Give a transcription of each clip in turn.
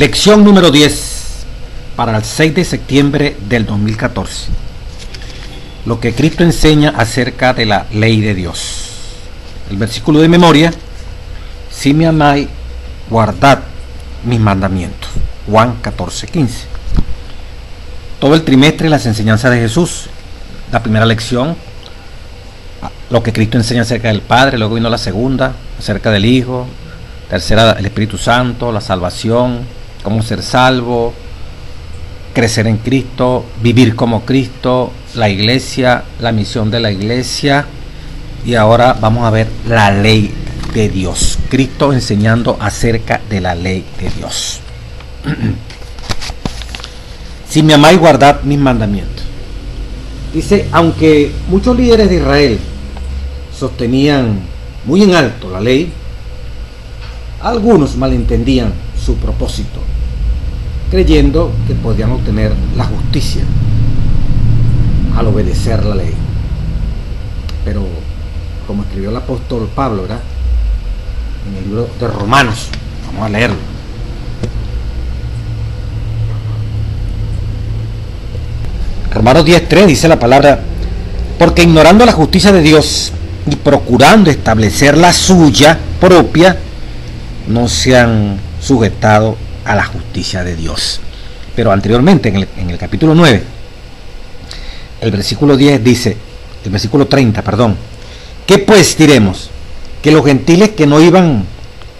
Lección número 10 para el 6 de septiembre del 2014. Lo que Cristo enseña acerca de la ley de Dios. El versículo de memoria: si me amáis, guardad mis mandamientos. Juan 14:15. Todo el trimestre las enseñanzas de Jesús. La primera lección, lo que Cristo enseña acerca del Padre. Luego vino la segunda, acerca del Hijo. Tercera, el Espíritu Santo, la salvación, cómo ser salvo, crecer en Cristo, vivir como Cristo, la iglesia, la misión de la iglesia. Y ahora vamos a ver la ley de Dios. Cristo enseñando acerca de la ley de Dios. Si me amáis, guardad mis mandamientos. Dice, aunque muchos líderes de Israel sostenían muy en alto la ley, algunos malentendían su propósito, creyendo que podían obtener la justicia al obedecer la ley. Pero, como escribió el apóstol Pablo, ¿verdad?, en el libro de Romanos, vamos a leerlo. Romanos 10:3 dice la palabra: porque ignorando la justicia de Dios y procurando establecer la suya propia, no se han sujetado a la justicia de Dios. Pero anteriormente, en el capítulo 9, el versículo 10 dice, el versículo 30, perdón: ¿qué pues diremos? Que los gentiles que no iban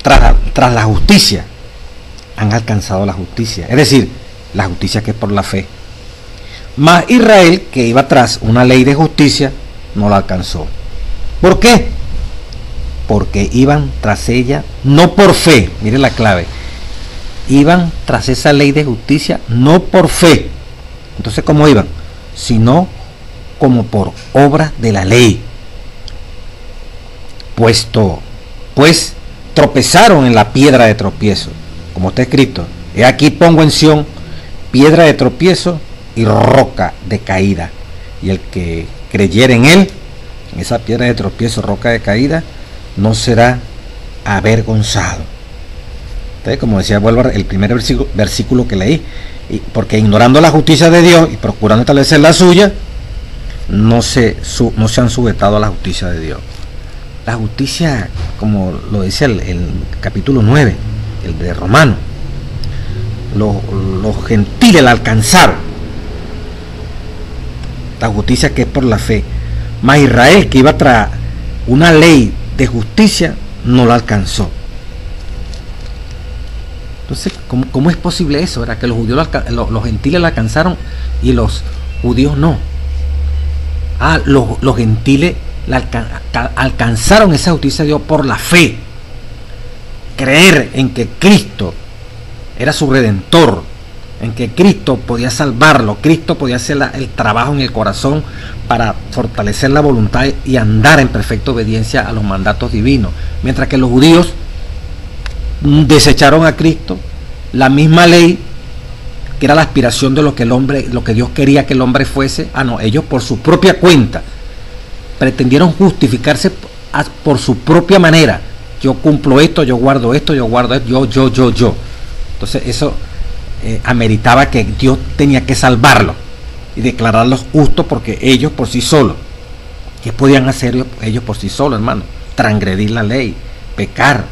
tras la justicia han alcanzado la justicia, es decir, la justicia que es por la fe. Mas Israel, que iba tras una ley de justicia, no la alcanzó. ¿Por qué? Porque iban tras ella no por fe. Mire la clave: iban tras esa ley de justicia no por fe. Entonces, ¿cómo iban? Sino como por obra de la ley. Pues tropezaron en la piedra de tropiezo, como está escrito: he aquí pongo en Sión piedra de tropiezo y roca de caída, y el que creyere en él, en esa piedra de tropiezo, roca de caída, no será avergonzado. Entonces, como decía, vuelvo al primer versículo que leí: porque ignorando la justicia de Dios y procurando establecer la suya, no se han sujetado a la justicia de Dios. La justicia, como lo dice el capítulo 9, el de Romanos, los gentiles la alcanzaron, la justicia que es por la fe. Mas Israel, que iba tras una ley de justicia, no la alcanzó. Entonces, ¿cómo es posible eso? ¿Verdad? Que los judíos, los gentiles la alcanzaron y los judíos no. Los gentiles alcanzaron esa justicia de Dios por la fe. Creer en que Cristo era su redentor, en que Cristo podía salvarlo, Cristo podía hacer el trabajo en el corazón para fortalecer la voluntad y andar en perfecta obediencia a los mandatos divinos. Mientras que los judíos desecharon a Cristo, la misma ley que era la aspiración de lo que Dios quería que el hombre fuese. Ellos por su propia cuenta pretendieron justificarse por su propia manera. Yo cumplo esto, yo guardo esto, yo guardo esto, yo. Entonces eso ameritaba que Dios tenía que salvarlos y declararlos justos, porque ellos por sí solos, ¿qué podían hacer ellos por sí solos, hermano? Transgredir la ley, pecar.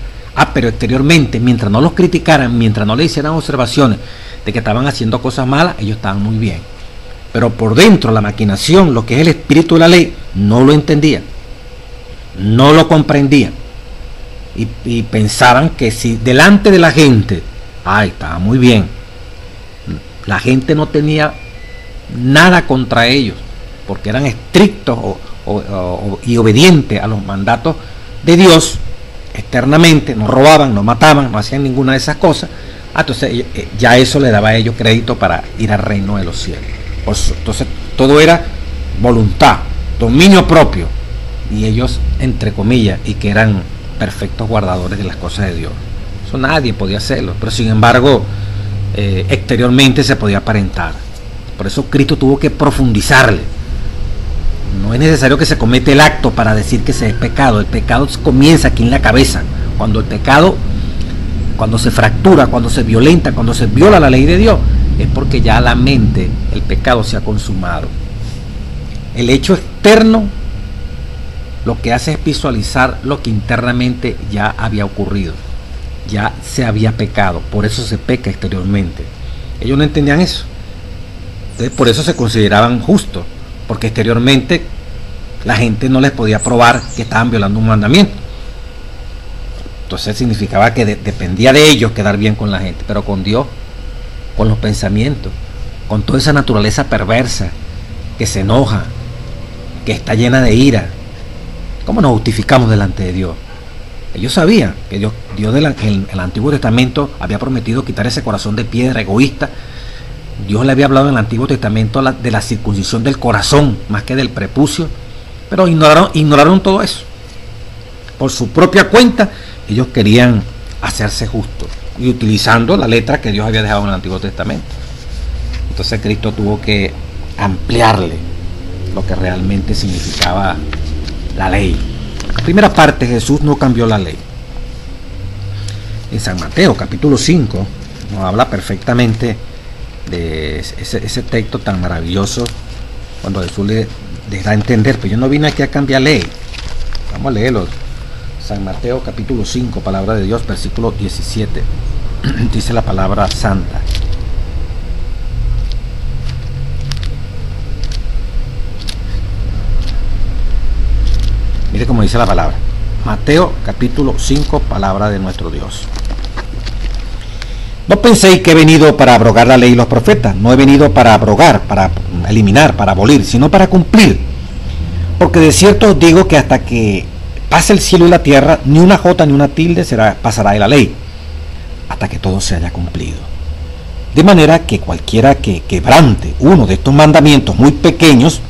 Pero exteriormente, mientras no los criticaran, mientras no le hicieran observaciones de que estaban haciendo cosas malas, ellos estaban muy bien. Pero por dentro, la maquinación, lo que es el espíritu de la ley, no lo entendían, no lo comprendían, y pensaban que si delante de la gente, estaba muy bien, la gente no tenía nada contra ellos, porque eran estrictos y obedientes a los mandatos de Dios. Externamente no robaban, no mataban, no hacían ninguna de esas cosas. Entonces ya eso le daba a ellos crédito para ir al reino de los cielos. Entonces todo era voluntad, dominio propio, y ellos, entre comillas, y que eran perfectos guardadores de las cosas de Dios. Eso nadie podía hacerlo, pero sin embargo exteriormente se podía aparentar. Por eso Cristo tuvo que profundizarle. No es necesario que se cometa el acto para decir que se es pecado. El pecado comienza aquí en la cabeza. Cuando el pecado cuando se fractura, cuando se violenta, cuando se viola la ley de Dios, es porque ya la mente, el pecado se ha consumado. El hecho externo lo que hace es visualizar lo que internamente ya había ocurrido, ya se había pecado, por eso se peca exteriormente. Ellos no entendían eso. Entonces, por eso se consideraban justos, porque exteriormente la gente no les podía probar que estaban violando un mandamiento. Entonces significaba que dependía de ellos quedar bien con la gente, pero con Dios, con los pensamientos, con toda esa naturaleza perversa que se enoja, que está llena de ira, ¿cómo nos justificamos delante de Dios? Ellos sabían que Dios en el Antiguo Testamento había prometido quitar ese corazón de piedra egoísta. Dios le había hablado en el Antiguo Testamento de la circuncisión del corazón más que del prepucio, pero ignoraron todo eso. Por su propia cuenta, ellos querían hacerse justos y utilizando la letra que Dios había dejado en el Antiguo Testamento. Entonces Cristo tuvo que ampliarle lo que realmente significaba la ley. La primera parte, Jesús no cambió la ley. En San Mateo capítulo 5 nos habla perfectamente de ese texto tan maravilloso, cuando Jesús le da a entender, pero yo no vine aquí a cambiar ley. Vamos a leerlo. San Mateo capítulo 5, palabra de Dios, versículo 17. Dice la palabra santa: mire cómo dice la palabra. Mateo capítulo 5, palabra de nuestro Dios. No penséis que he venido para abrogar la ley y los profetas. No he venido para abrogar, para eliminar, para abolir, sino para cumplir. Porque de cierto os digo que hasta que pase el cielo y la tierra, ni una jota ni una tilde pasará de la ley, hasta que todo se haya cumplido. De manera que cualquiera que quebrante uno de estos mandamientos muy pequeños,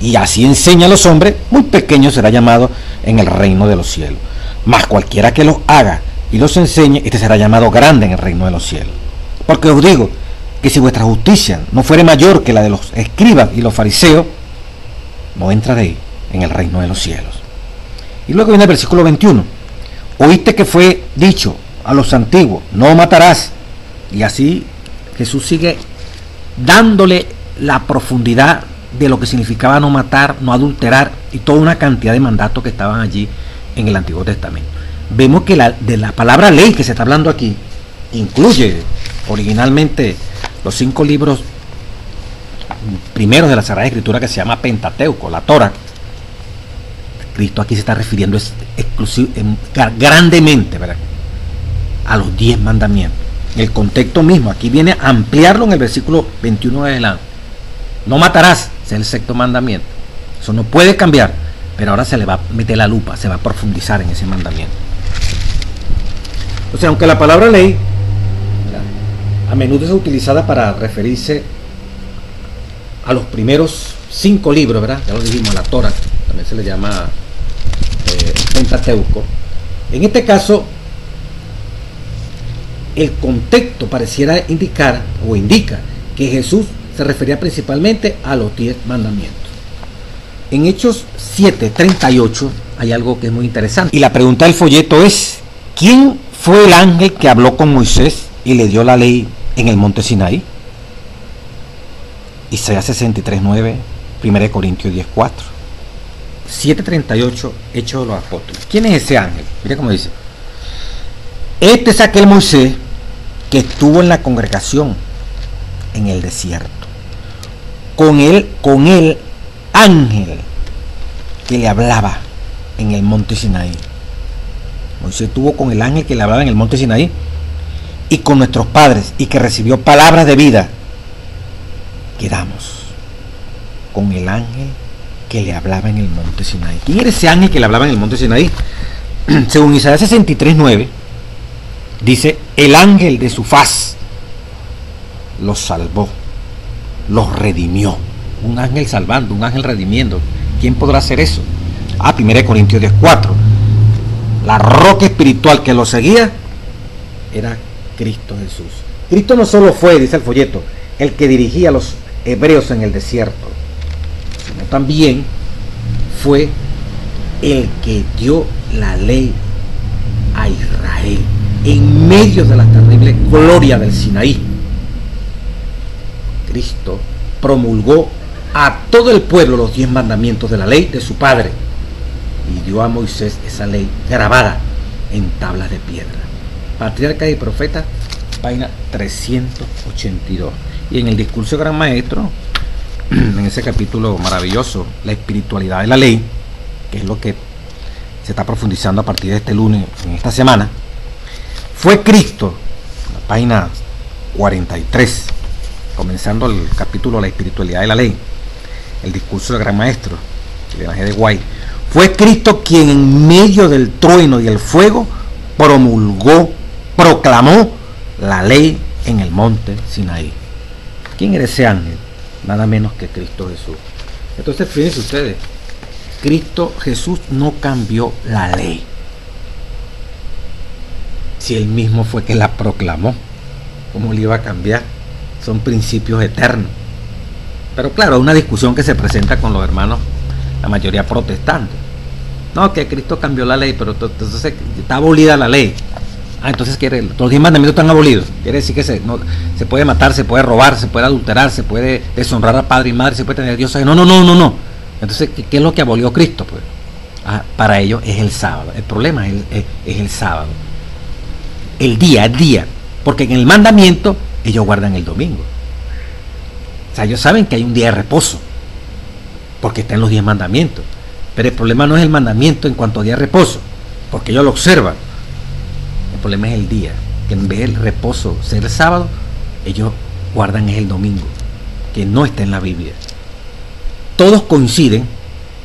y así enseña a los hombres, muy pequeño será llamado en el reino de los cielos. Mas cualquiera que los haga y los enseñe, este será llamado grande en el reino de los cielos. Porque os digo que si vuestra justicia no fuere mayor que la de los escribas y los fariseos, no entraréis en el reino de los cielos. Y luego viene el versículo 21. Oíste que fue dicho a los antiguos, no matarás. Y así Jesús sigue dándole la profundidad de lo que significaba no matar, no adulterar y toda una cantidad de mandatos que estaban allí en el Antiguo Testamento. Vemos que de la palabra ley que se está hablando aquí incluye originalmente los 5 libros primeros de la Sagrada Escritura, que se llama Pentateuco, la Torá. Cristo aquí se está refiriendo grandemente, ¿verdad?, a los 10 mandamientos. El contexto mismo aquí viene a ampliarlo en el versículo 21 de adelante. No matarás, ese es el sexto mandamiento. Eso no puede cambiar, pero ahora se le va a meter la lupa, se va a profundizar en ese mandamiento. O sea, aunque la palabra ley a menudo es utilizada para referirse a los primeros 5 libros, ¿verdad? Ya lo dijimos, la Torá, también se le llama Pentateuco. En este caso, el contexto pareciera indicar o indica que Jesús se refería principalmente a los 10 mandamientos. En Hechos 7:38 hay algo que es muy interesante. Y la pregunta del folleto es: ¿quién fue el ángel que habló con Moisés y le dio la ley en el monte Sinaí? Isaías 63:9, 1 Corintios 10:4. 7:38, Hechos de los Apóstoles. ¿Quién es ese ángel? Mira cómo dice: este es aquel Moisés que estuvo en la congregación en el desierto, con el ángel que le hablaba en el monte Sinaí. Moisés estuvo con el ángel que le hablaba en el monte Sinaí y con nuestros padres, y que recibió palabras de vida. Quedamos con el ángel que le hablaba en el monte Sinaí. ¿Quién era ese ángel que le hablaba en el monte Sinaí? Según Isaías 63:9, dice: el ángel de su faz los salvó, los redimió. Un ángel salvando, un ángel redimiendo. ¿Quién podrá hacer eso? 1 Corintios 10:4. La roca espiritual que lo seguía era Cristo Jesús. Cristo no solo fue, dice el folleto, el que dirigía a los hebreos en el desierto, sino también fue el que dio la ley a Israel en medio de la terrible gloria del Sinaí, Cristo promulgó a todo el pueblo los 10 mandamientos de la ley de su Padre y dio a Moisés esa ley grabada en tablas de piedra. Patriarcas y Profetas, página 382. Y en el discurso del Gran Maestro, en ese capítulo maravilloso, la espiritualidad de la ley, que es lo que se está profundizando a partir de este lunes, en esta semana, fue Cristo, la página 43, comenzando el capítulo La espiritualidad de la ley, el discurso del Gran Maestro, el Evangelio de White. Fue Cristo quien en medio del trueno y el fuego promulgó, proclamó la ley en el monte Sinaí. ¿Quién era ese ángel? Nada menos que Cristo Jesús. Entonces fíjense ustedes, Cristo Jesús no cambió la ley, si él mismo fue que la proclamó. ¿Cómo le iba a cambiar? Son principios eternos. Pero claro, una discusión que se presenta con los hermanos, la mayoría protestantes. No, que Cristo cambió la ley, pero entonces está abolida la ley. Entonces los 10 mandamientos están abolidos. Quiere decir que se puede matar, se puede robar, se puede adulterar, se puede deshonrar a padre y madre, se puede tener dioses. No. Entonces, ¿qué es lo que abolió Cristo? Pues para ellos es el sábado. El problema es el sábado. El día. Porque en el mandamiento ellos guardan el domingo. O sea, ellos saben que hay un día de reposo, porque está en los 10 mandamientos. Pero el problema no es el mandamiento en cuanto a día de reposo, porque ellos lo observan. El problema es el día, que en vez del reposo ser el sábado, ellos guardan es el domingo, que no está en la Biblia. Todos coinciden,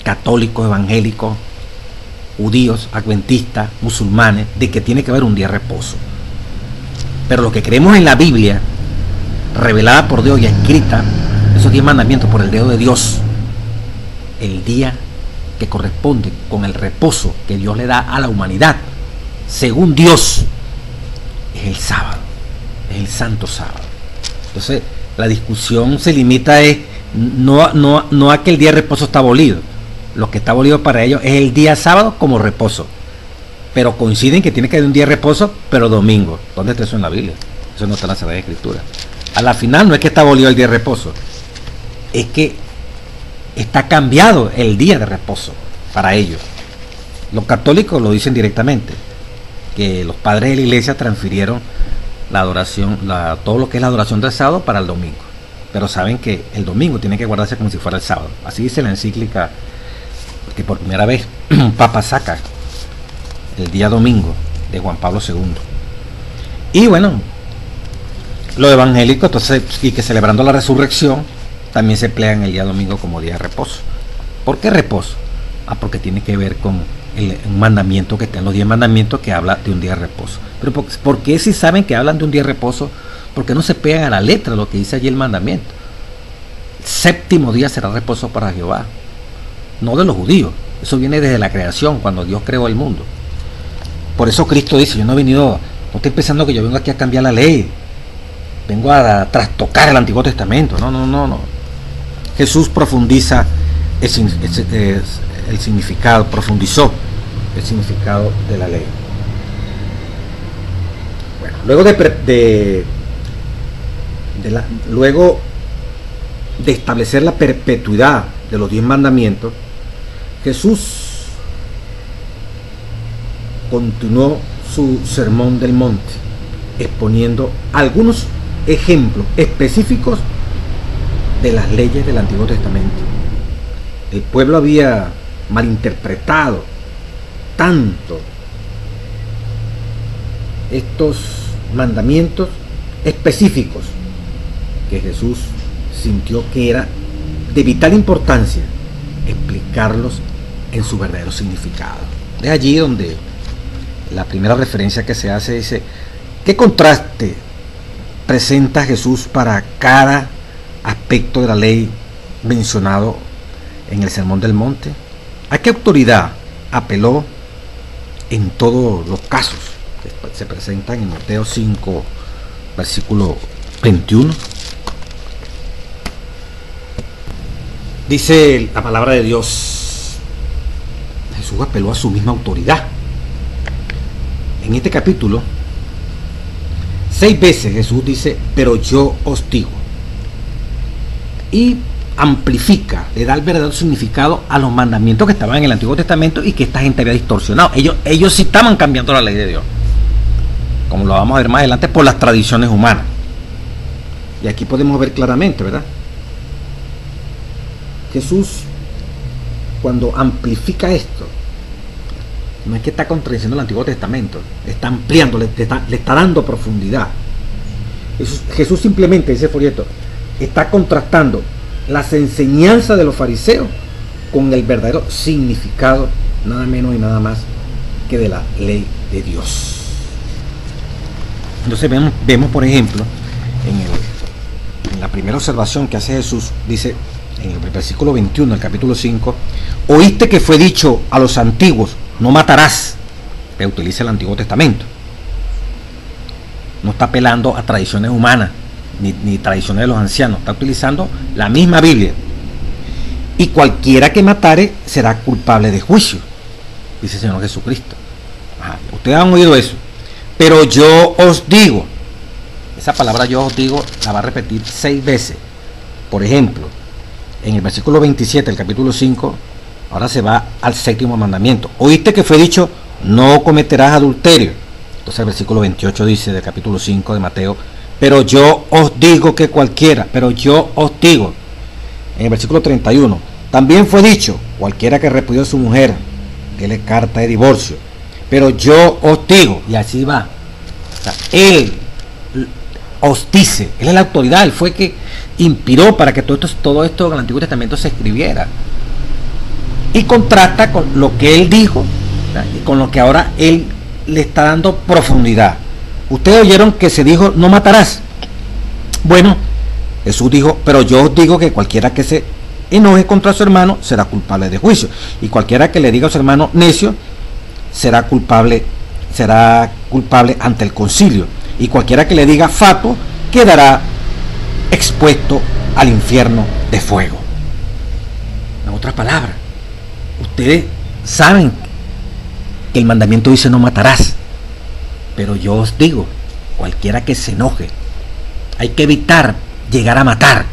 católicos, evangélicos, judíos, adventistas, musulmanes, de que tiene que haber un día de reposo. Pero lo que creemos en la Biblia, revelada por Dios y escrita, esos 10 mandamientos por el dedo de Dios, el día que corresponde con el reposo que Dios le da a la humanidad, según Dios, es el sábado, es el santo sábado. Entonces, la discusión se limita no a que el día de reposo está abolido. Lo que está abolido para ellos es el día sábado como reposo. Pero coinciden que tiene que haber un día de reposo, pero domingo. ¿Dónde está eso en la Biblia? Eso no está en la Sagrada Escritura. A la final no es que está abolido el día de reposo, es que está cambiado el día de reposo para ellos. Los católicos lo dicen directamente, que los padres de la iglesia transfirieron la adoración, todo lo que es la adoración del sábado para el domingo. Pero saben que el domingo tiene que guardarse como si fuera el sábado. Así dice la encíclica que por primera vez un papa saca el día domingo de Juan Pablo II. Y bueno, los evangélicos, entonces, y que celebrando la resurrección, también se emplean el día domingo como día de reposo. ¿Por qué reposo? Porque tiene que ver con un mandamiento que está en los 10 mandamientos que habla de un día de reposo. Pero ¿por qué si saben que hablan de un día de reposo? ¿Por qué no se pegan a la letra lo que dice allí el mandamiento? Séptimo día será reposo para Jehová. No de los judíos. Eso viene desde la creación, cuando Dios creó el mundo. Por eso Cristo dice, yo no he venido, no estoy pensando que yo vengo aquí a cambiar la ley, vengo a trastocar el Antiguo Testamento. No. Jesús profundiza el significado, profundizó el significado de la ley. Bueno, luego de establecer la perpetuidad de los 10 mandamientos, Jesús continuó su sermón del monte, exponiendo algunos ejemplos específicos de las leyes del Antiguo Testamento. El pueblo había malinterpretado tanto estos mandamientos específicos que Jesús sintió que era de vital importancia explicarlos en su verdadero significado. Es allí donde la primera referencia que se hace dice: ¿qué contraste presenta Jesús para cada aspecto de la ley mencionado en el Sermón del Monte? ¿A qué autoridad apeló en todos los casos que se presentan en Mateo 5, versículo 21? Dice la palabra de Dios, Jesús apeló a su misma autoridad. En este capítulo 6 veces Jesús dice, pero yo os digo. Y amplifica, le da el verdadero significado a los mandamientos que estaban en el Antiguo Testamento y que esta gente había distorsionado. Ellos sí estaban cambiando la ley de Dios, como lo vamos a ver más adelante, por las tradiciones humanas. Y aquí podemos ver claramente, ¿verdad? Jesús, cuando amplifica esto, no es que está contradiciendo el Antiguo Testamento, está ampliando, le está dando profundidad. Jesús simplemente, dice Folleto, está contrastando las enseñanzas de los fariseos con el verdadero significado, nada menos y nada más que de la ley de Dios. Entonces vemos por ejemplo, en la primera observación que hace Jesús, dice en el versículo 21 del capítulo 5, oíste que fue dicho a los antiguos, no matarás, que utiliza el Antiguo Testamento. No está apelando a tradiciones humanas, ni tradiciones de los ancianos, está utilizando la misma Biblia. Y cualquiera que matare será culpable de juicio, dice el Señor Jesucristo. Ustedes han oído eso. Pero yo os digo, esa palabra yo os digo la va a repetir 6 veces. Por ejemplo, en el versículo 27 del capítulo 5, ahora se va al 7º mandamiento. Oíste que fue dicho, no cometerás adulterio. Entonces el versículo 28 dice del capítulo 5 de Mateo, pero yo os digo que cualquiera, pero yo os digo. En el versículo 31, también fue dicho, cualquiera que repudió a su mujer, déle carta de divorcio. Pero yo os digo, y así va. O sea, él os dice, él es la autoridad, él fue que inspiró para que todo esto en el Antiguo Testamento se escribiera. Y contrasta con lo que él dijo, ¿verdad? Y con lo que ahora él le está dando profundidad. Ustedes oyeron que se dijo, no matarás. Bueno, Jesús dijo, pero yo os digo que cualquiera que se enoje contra su hermano será culpable de juicio. Y cualquiera que le diga a su hermano necio será culpable ante el concilio. Y cualquiera que le diga fatuo quedará expuesto al infierno de fuego. En otras palabras, ustedes saben que el mandamiento dice no matarás, pero yo os digo, cualquiera que se enoje, hay que evitar llegar a matar,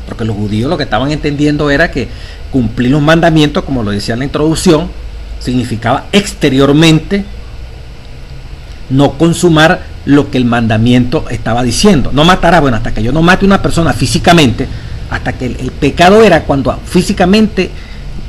porque los judíos lo que estaban entendiendo era que cumplir los mandamientos, como lo decía en la introducción, significaba exteriormente no consumar lo que el mandamiento estaba diciendo. No matará, bueno, hasta que yo no mate a una persona físicamente, hasta que el pecado era cuando físicamente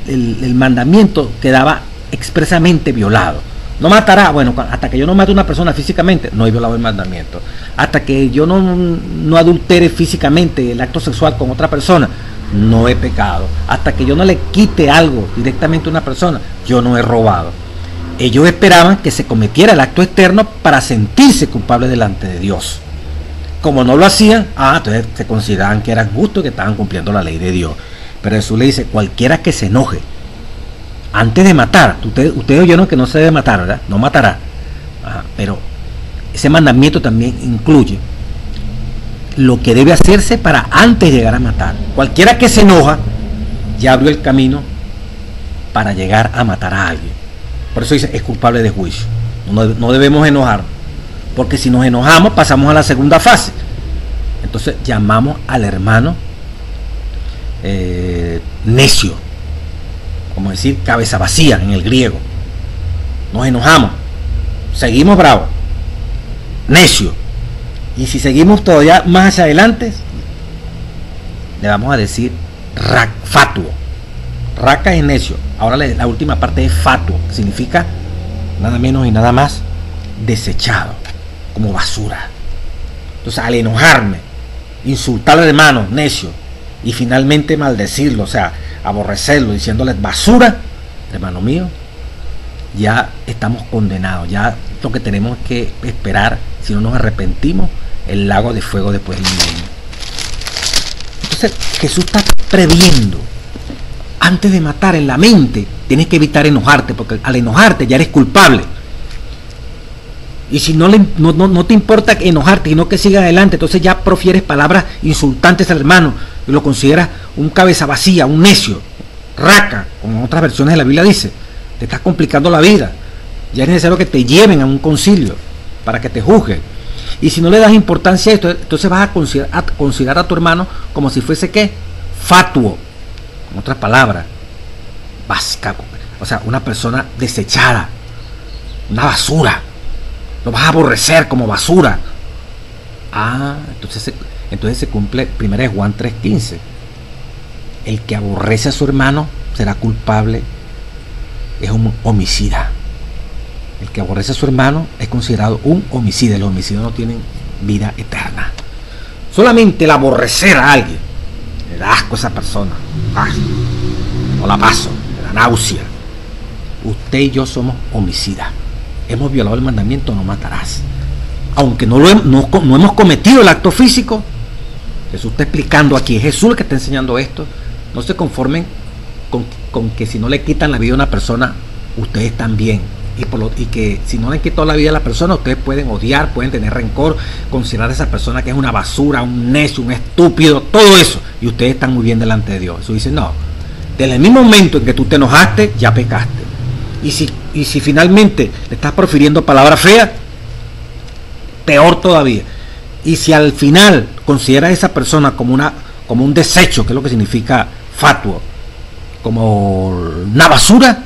el mandamiento quedaba expresamente violado. No matará, bueno, hasta que yo no mate a una persona físicamente, no he violado el mandamiento. Hasta que yo no adultere físicamente el acto sexual con otra persona, no he pecado. Hasta que yo no le quite algo directamente a una persona, yo no he robado. Ellos esperaban que se cometiera el acto externo para sentirse culpables delante de Dios. Como no lo hacían, entonces se consideraban que eran justos y que estaban cumpliendo la ley de Dios. Pero Jesús le dice, cualquiera que se enoje antes de matar, ustedes oyeron que no se debe matar, ¿verdad? No matará. Pero ese mandamiento también incluye lo que debe hacerse para antes de llegar a matar. Cualquiera que se enoja ya abrió el camino para llegar a matar a alguien. Por eso dice, es culpable de juicio. No debemos enojarnos, porque si nos enojamos pasamos a la segunda fase. Entonces llamamos al hermano necio, como decir cabeza vacía en el griego. Nos enojamos, seguimos bravos, necio. Y si seguimos todavía más hacia adelante, le vamos a decir fatuo. Raca es necio. Ahora la última parte es fatuo, que significa nada menos y nada más desechado, como basura. Entonces, al enojarme, insultar al hermano necio y finalmente maldecirlo, o sea, aborrecerlo, diciéndole basura, hermano mío, ya estamos condenados. Ya lo que tenemos que esperar, si no nos arrepentimos, el lago de fuego después del milenio. Entonces Jesús está previendo. Antes de matar, en la mente tienes que evitar enojarte, porque al enojarte ya eres culpable. Y si no te importa enojarte, sino que sigas adelante, entonces ya profieres palabras insultantes al hermano y lo consideras un cabeza vacía, un necio, raca, como en otras versiones de la Biblia dice. Te estás complicando la vida. Ya es necesario que te lleven a un concilio para que te juzguen. Y si no le das importancia a esto, entonces vas a considerar a tu hermano como si fuese, ¿qué? Fatuo, en otras palabras, vasca, o sea, una persona desechada, una basura. Lo vas a aborrecer como basura. Entonces se cumple 1 Juan 3:15. El que aborrece a su hermano será culpable, es un homicida. El que aborrece a su hermano es considerado un homicida. Los homicidas no tienen vida eterna. Solamente el aborrecer a alguien, me da asco a esa persona, no la paso, me da náusea. Usted y yo somos homicidas. Hemos violado el mandamiento, no matarás. Aunque no hemos cometido el acto físico, Jesús está explicando aquí, es Jesús el que está enseñando esto. No se conformen con que si no le quitan la vida a una persona, ustedes también. Y que si no le han quitado la vida a la persona, ustedes pueden odiar, pueden tener rencor, considerar a esa persona que es una basura, un necio, un estúpido, todo eso. Y ustedes están muy bien delante de Dios. Jesús dice, no, desde el mismo momento en que tú te enojaste, ya pecaste. Y si finalmente le estás profiriendo palabras feas, peor todavía. Y si al final consideras a esa persona como un desecho, que es lo que significa fatuo, como una basura,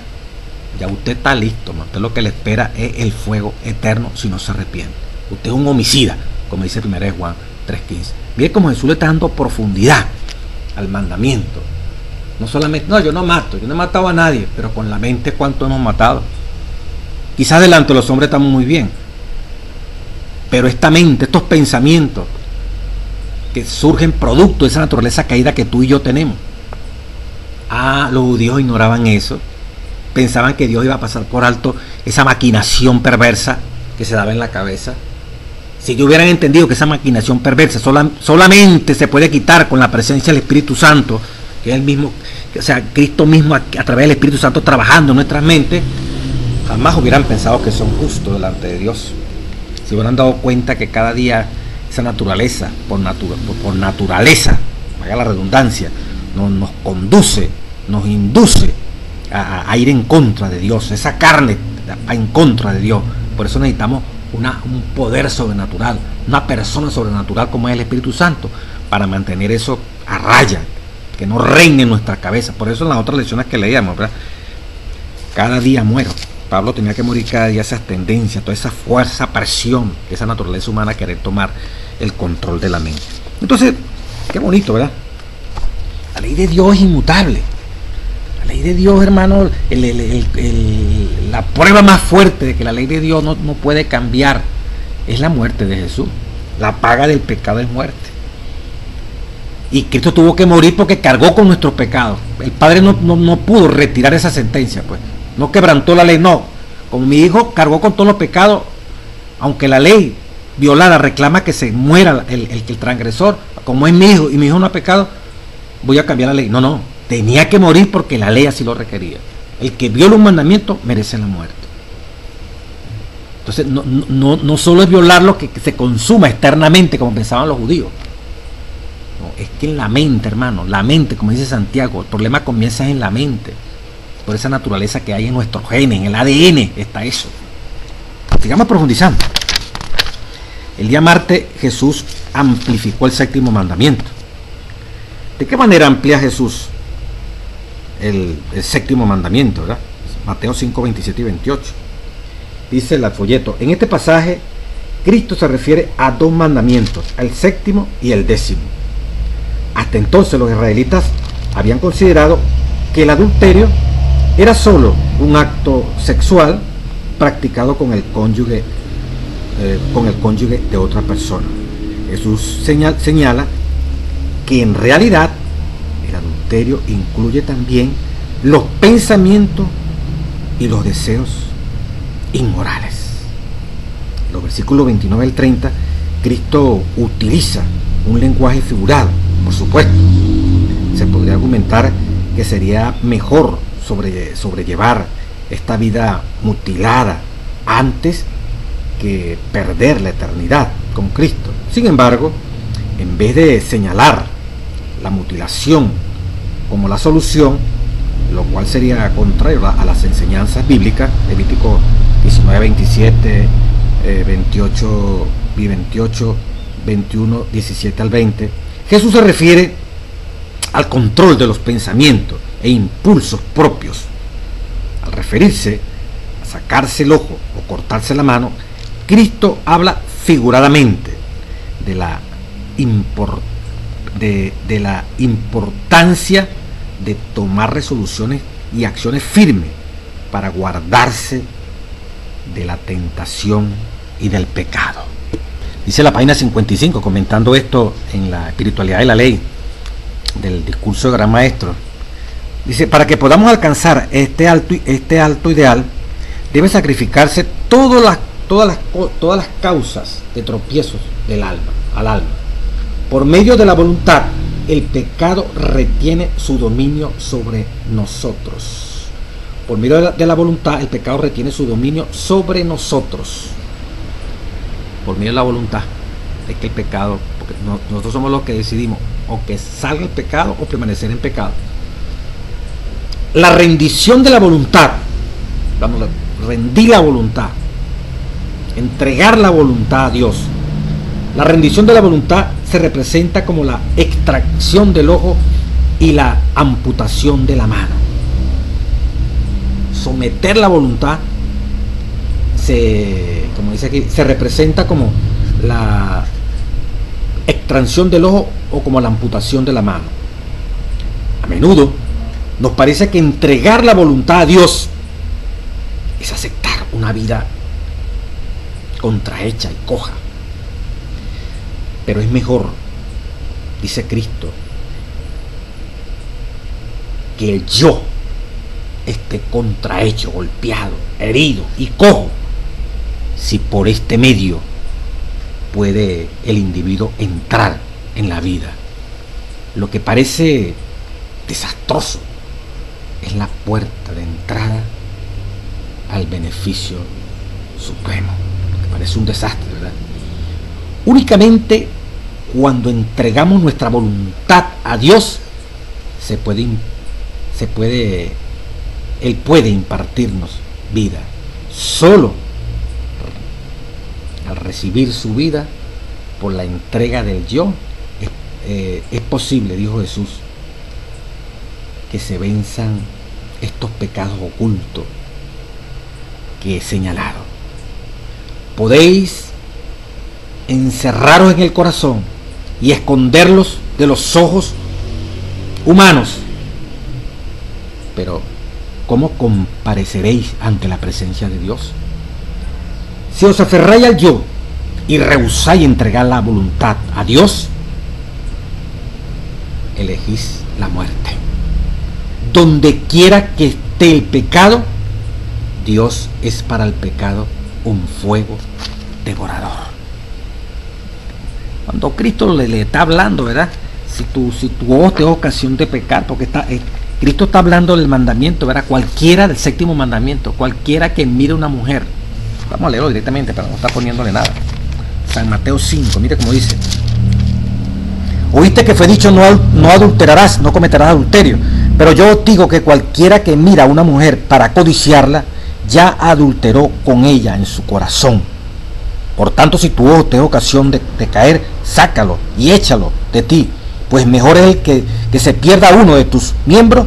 ya usted está listo, ¿no? Usted lo que le espera es el fuego eterno si no se arrepiente. Usted es un homicida, como dice 1 Juan 3:15. Mire cómo Jesús le está dando profundidad al mandamiento. No solamente, no, yo no he matado a nadie, pero con la mente, ¿cuánto hemos matado? Quizás delante de los hombres estamos muy bien, pero esta mente, estos pensamientos que surgen producto de esa naturaleza caída que tú y yo tenemos. Los judíos ignoraban eso, pensaban que Dios iba a pasar por alto esa maquinación perversa que se daba en la cabeza. Si ellos hubieran entendido que esa maquinación perversa solamente se puede quitar con la presencia del Espíritu Santo, que es el mismo, o sea, Cristo mismo a través del Espíritu Santo trabajando en nuestras mentes, jamás hubieran pensado que son justos delante de Dios. Se hubieran dado cuenta que cada día esa naturaleza, por naturaleza, haga la redundancia, nos conduce, nos induce a ir en contra de Dios. Esa carne va en contra de Dios. Por eso necesitamos un poder sobrenatural, una persona sobrenatural como es el Espíritu Santo, para mantener eso a raya, que no reine en nuestra cabeza. Por eso en las otras lecciones que leíamos, ¿verdad? Cada día muero. Pablo tenía que morir cada día, esas tendencias, toda esa fuerza, presión, esa naturaleza humana querer tomar el control de la mente. Entonces, qué bonito, ¿verdad? La ley de Dios es inmutable. La ley de Dios, hermano, la prueba más fuerte de que la ley de Dios no puede cambiar es la muerte de Jesús. La paga del pecado es muerte. Y Cristo tuvo que morir porque cargó con nuestros pecados. El Padre no pudo retirar esa sentencia, pues. No quebrantó la ley, no. Como mi hijo cargó con todos los pecados, aunque la ley violada reclama que se muera el transgresor, como es mi hijo y mi hijo no ha pecado, voy a cambiar la ley. No, tenía que morir porque la ley así lo requería. El que viola un mandamiento merece la muerte. Entonces no solo es violar lo que se consuma externamente como pensaban los judíos. No, es que en la mente, hermano, la mente, como dice Santiago, el problema comienza en la mente. Por esa naturaleza que hay en nuestros genes, en el ADN está eso. Sigamos profundizando. El día martes Jesús amplificó el séptimo mandamiento. ¿De qué manera amplía Jesús el séptimo mandamiento, ¿verdad? Mateo 5, 27 y 28. Dice el folleto, en este pasaje Cristo se refiere a dos mandamientos, el séptimo y el décimo. Hasta entonces los israelitas habían considerado que el adulterio era solo un acto sexual practicado con el cónyuge de otra persona. Jesús señala que en realidad el adulterio incluye también los pensamientos y los deseos inmorales. En los versículos 29 al 30, Cristo utiliza un lenguaje figurado, por supuesto. Se podría argumentar que sería mejor sobrellevar esta vida mutilada antes que perder la eternidad con Cristo. Sin embargo, en vez de señalar la mutilación como la solución, lo cual sería contrario a las enseñanzas bíblicas, Levítico 19, 27, 28 28, 21, 17 al 20, Jesús se refiere al control de los pensamientos e impulsos propios. Al referirse a sacarse el ojo o cortarse la mano, Cristo habla figuradamente de la importancia de tomar resoluciones y acciones firmes para guardarse de la tentación y del pecado. Dice la página 55, comentando esto en la espiritualidad de la ley, del discurso de Gran Maestro. Dice, para que podamos alcanzar este alto ideal, debe sacrificarse todas las causas de tropiezos al alma. Por medio de la voluntad, el pecado retiene su dominio sobre nosotros. Por medio de la voluntad, el pecado retiene su dominio sobre nosotros. Por medio de la voluntad, es que el pecado, porque nosotros somos los que decidimos o que salga el pecado o permanecer en pecado. La rendición de la voluntad, rendir la voluntad, entregar la voluntad a Dios. La rendición de la voluntad se representa como la extracción del ojo y la amputación de la mano. Someter la voluntad como dice aquí, se representa como la extracción del ojo o como la amputación de la mano. A menudo nos parece que entregar la voluntad a Dios es aceptar una vida contrahecha y coja. Pero es mejor, dice Cristo, que el yo esté contrahecho, golpeado, herido y cojo, si por este medio puede el individuo entrar en la vida. Lo que parece desastroso es la puerta de entrada al beneficio supremo. Lo que parece un desastre, ¿verdad? Únicamente cuando entregamos nuestra voluntad a Dios, Él puede impartirnos vida. Solo al recibir su vida por la entrega del yo es posible, dijo Jesús, que se venzan estos pecados ocultos que he señalado. Podéis encerraros en el corazón y esconderlos de los ojos humanos, pero ¿cómo compareceréis ante la presencia de Dios? Si os aferráis al yo y rehusáis entregar la voluntad a Dios, elegís la muerte. Donde quiera que esté el pecado, Dios es para el pecado un fuego devorador. Cuando Cristo le está hablando, ¿verdad? Si tu ojo te es ocasión de pecar, porque Cristo está hablando del mandamiento, ¿verdad? Cualquiera del séptimo mandamiento, cualquiera que mire a una mujer. Vamos a leerlo directamente para no estar poniéndole nada. San Mateo 5, mire cómo dice. Oíste que fue dicho, no adulterarás, no cometerás adulterio. Pero yo os digo que cualquiera que mira a una mujer para codiciarla, ya adulteró con ella en su corazón. Por tanto, si tu ojo te es ocasión de caer, sácalo y échalo de ti, pues mejor es el que se pierda uno de tus miembros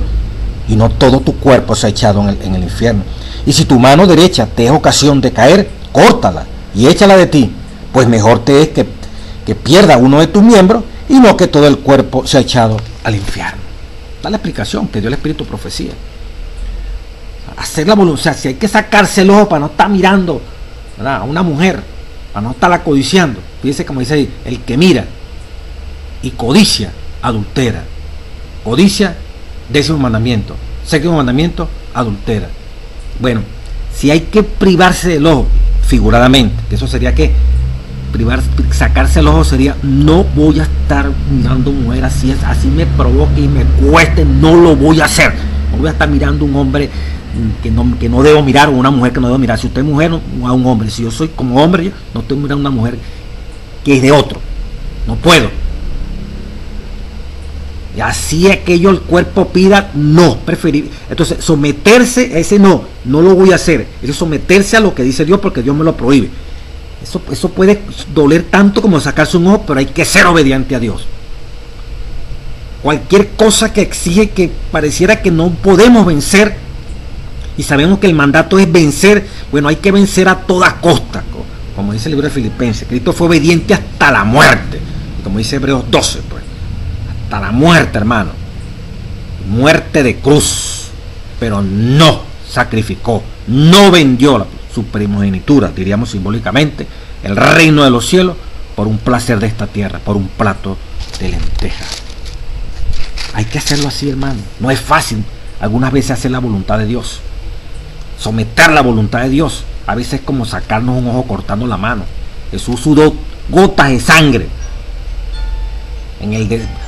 y no todo tu cuerpo sea echado en el infierno. Y si tu mano derecha te es ocasión de caer, córtala y échala de ti, pues mejor te es que pierda uno de tus miembros y no que todo el cuerpo sea echado al infierno. Da la explicación que dio el Espíritu Profecía. Hacer la voluntad, si hay que sacarse el ojo para no estar mirando, ¿verdad?, a una mujer, para no estarla codiciando. Fíjense como dice ahí, el que mira y codicia, adultera. Codicia, 10º mandamiento. 7º mandamiento, adultera. Bueno, si hay que privarse del ojo, figuradamente, que eso sería que sacarse el ojo sería, no voy a estar mirando mujer así me provoque y me cueste, no lo voy a hacer. No voy a estar mirando a un hombre que no debo mirar, o una mujer que no debo mirar. Si usted es mujer, no a un hombre. Si yo soy como hombre, yo no estoy mirando a una mujer que es de otro. No puedo. Y así aquello el cuerpo pida, no, preferir. Entonces, someterse a ese no lo voy a hacer. Es someterse a lo que dice Dios, porque Dios me lo prohíbe. Eso puede doler tanto como sacarse un ojo, pero hay que ser obediente a Dios. Cualquier cosa que exige que pareciera que no podemos vencer, y sabemos que el mandato es vencer, bueno, hay que vencer a toda costa, como dice el libro de Filipenses. Cristo fue obediente hasta la muerte, como dice Hebreos 12, pues, hasta la muerte, hermano, muerte de cruz, pero no sacrificó, no vendió su primogenitura, diríamos simbólicamente, el reino de los cielos, por un placer de esta tierra, por un plato de lentejas. Hay que hacerlo así, hermano. No es fácil algunas veces hacer la voluntad de Dios, someter la voluntad de Dios. A veces es como sacarnos un ojo cortando la mano. Jesús sudó gotas de sangre.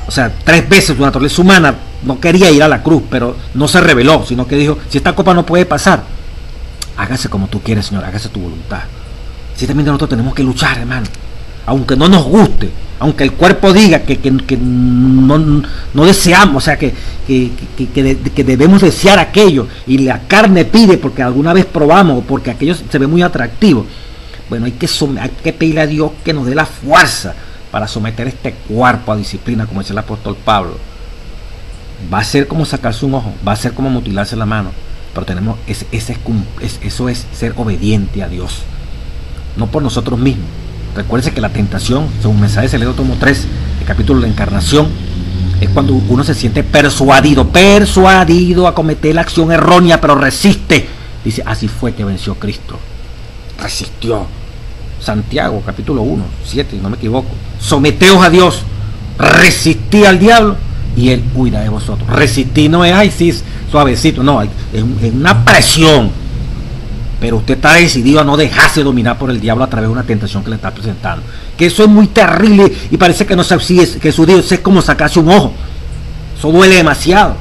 O sea, 3 veces su naturaleza humana no quería ir a la cruz, pero no se rebeló, sino que dijo, si esta copa no puede pasar, hágase como tú quieres, Señor, hágase tu voluntad. Si también nosotros tenemos que luchar, hermano, aunque no nos guste, aunque el cuerpo diga que no deseamos, o sea, que debemos desear aquello, y la carne pide porque alguna vez probamos, o porque aquello se ve muy atractivo. Bueno, hay que pedirle a Dios que nos dé la fuerza para someter este cuerpo a disciplina, como dice el apóstol Pablo. Va a ser como sacarse un ojo, va a ser como mutilarse la mano, pero tenemos eso es ser obediente a Dios, no por nosotros mismos. Recuérdense que la tentación, según mensaje de Levítico tomo 3, el capítulo de la encarnación, es cuando uno se siente persuadido a cometer la acción errónea, pero resiste. Dice, así fue que venció Cristo. Resistió. Santiago, capítulo 1, 7, no me equivoco. Someteos a Dios, resistí al diablo y él huirá de vosotros. Resistir no es, ay, sí, suavecito, no, es una presión. Pero usted está decidido a no dejarse dominar por el diablo a través de una tentación que le está presentando. Que eso es muy terrible y parece que no sabe si es, que su Dios es como sacarse un ojo. Eso duele demasiado.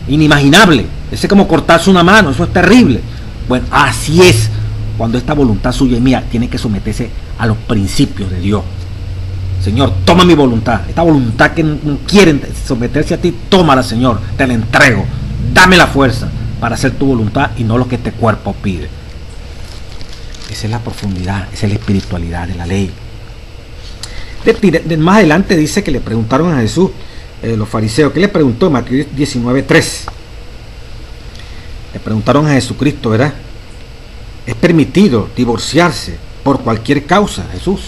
Inimaginable. Eso es como cortarse una mano, eso es terrible. Bueno, así es cuando esta voluntad suya y mía tiene que someterse a los principios de Dios. Señor, toma mi voluntad. Esta voluntad que no quieren someterse a ti, tómala, Señor. Te la entrego. Dame la fuerza para hacer tu voluntad y no lo que este cuerpo pide. Esa es la profundidad, esa es la espiritualidad de la ley. Más adelante dice que le preguntaron a Jesús, los fariseos, ¿qué le preguntó en Mateo 19:3? Le preguntaron a Jesucristo, ¿verdad? ¿Es permitido divorciarse por cualquier causa, Jesús?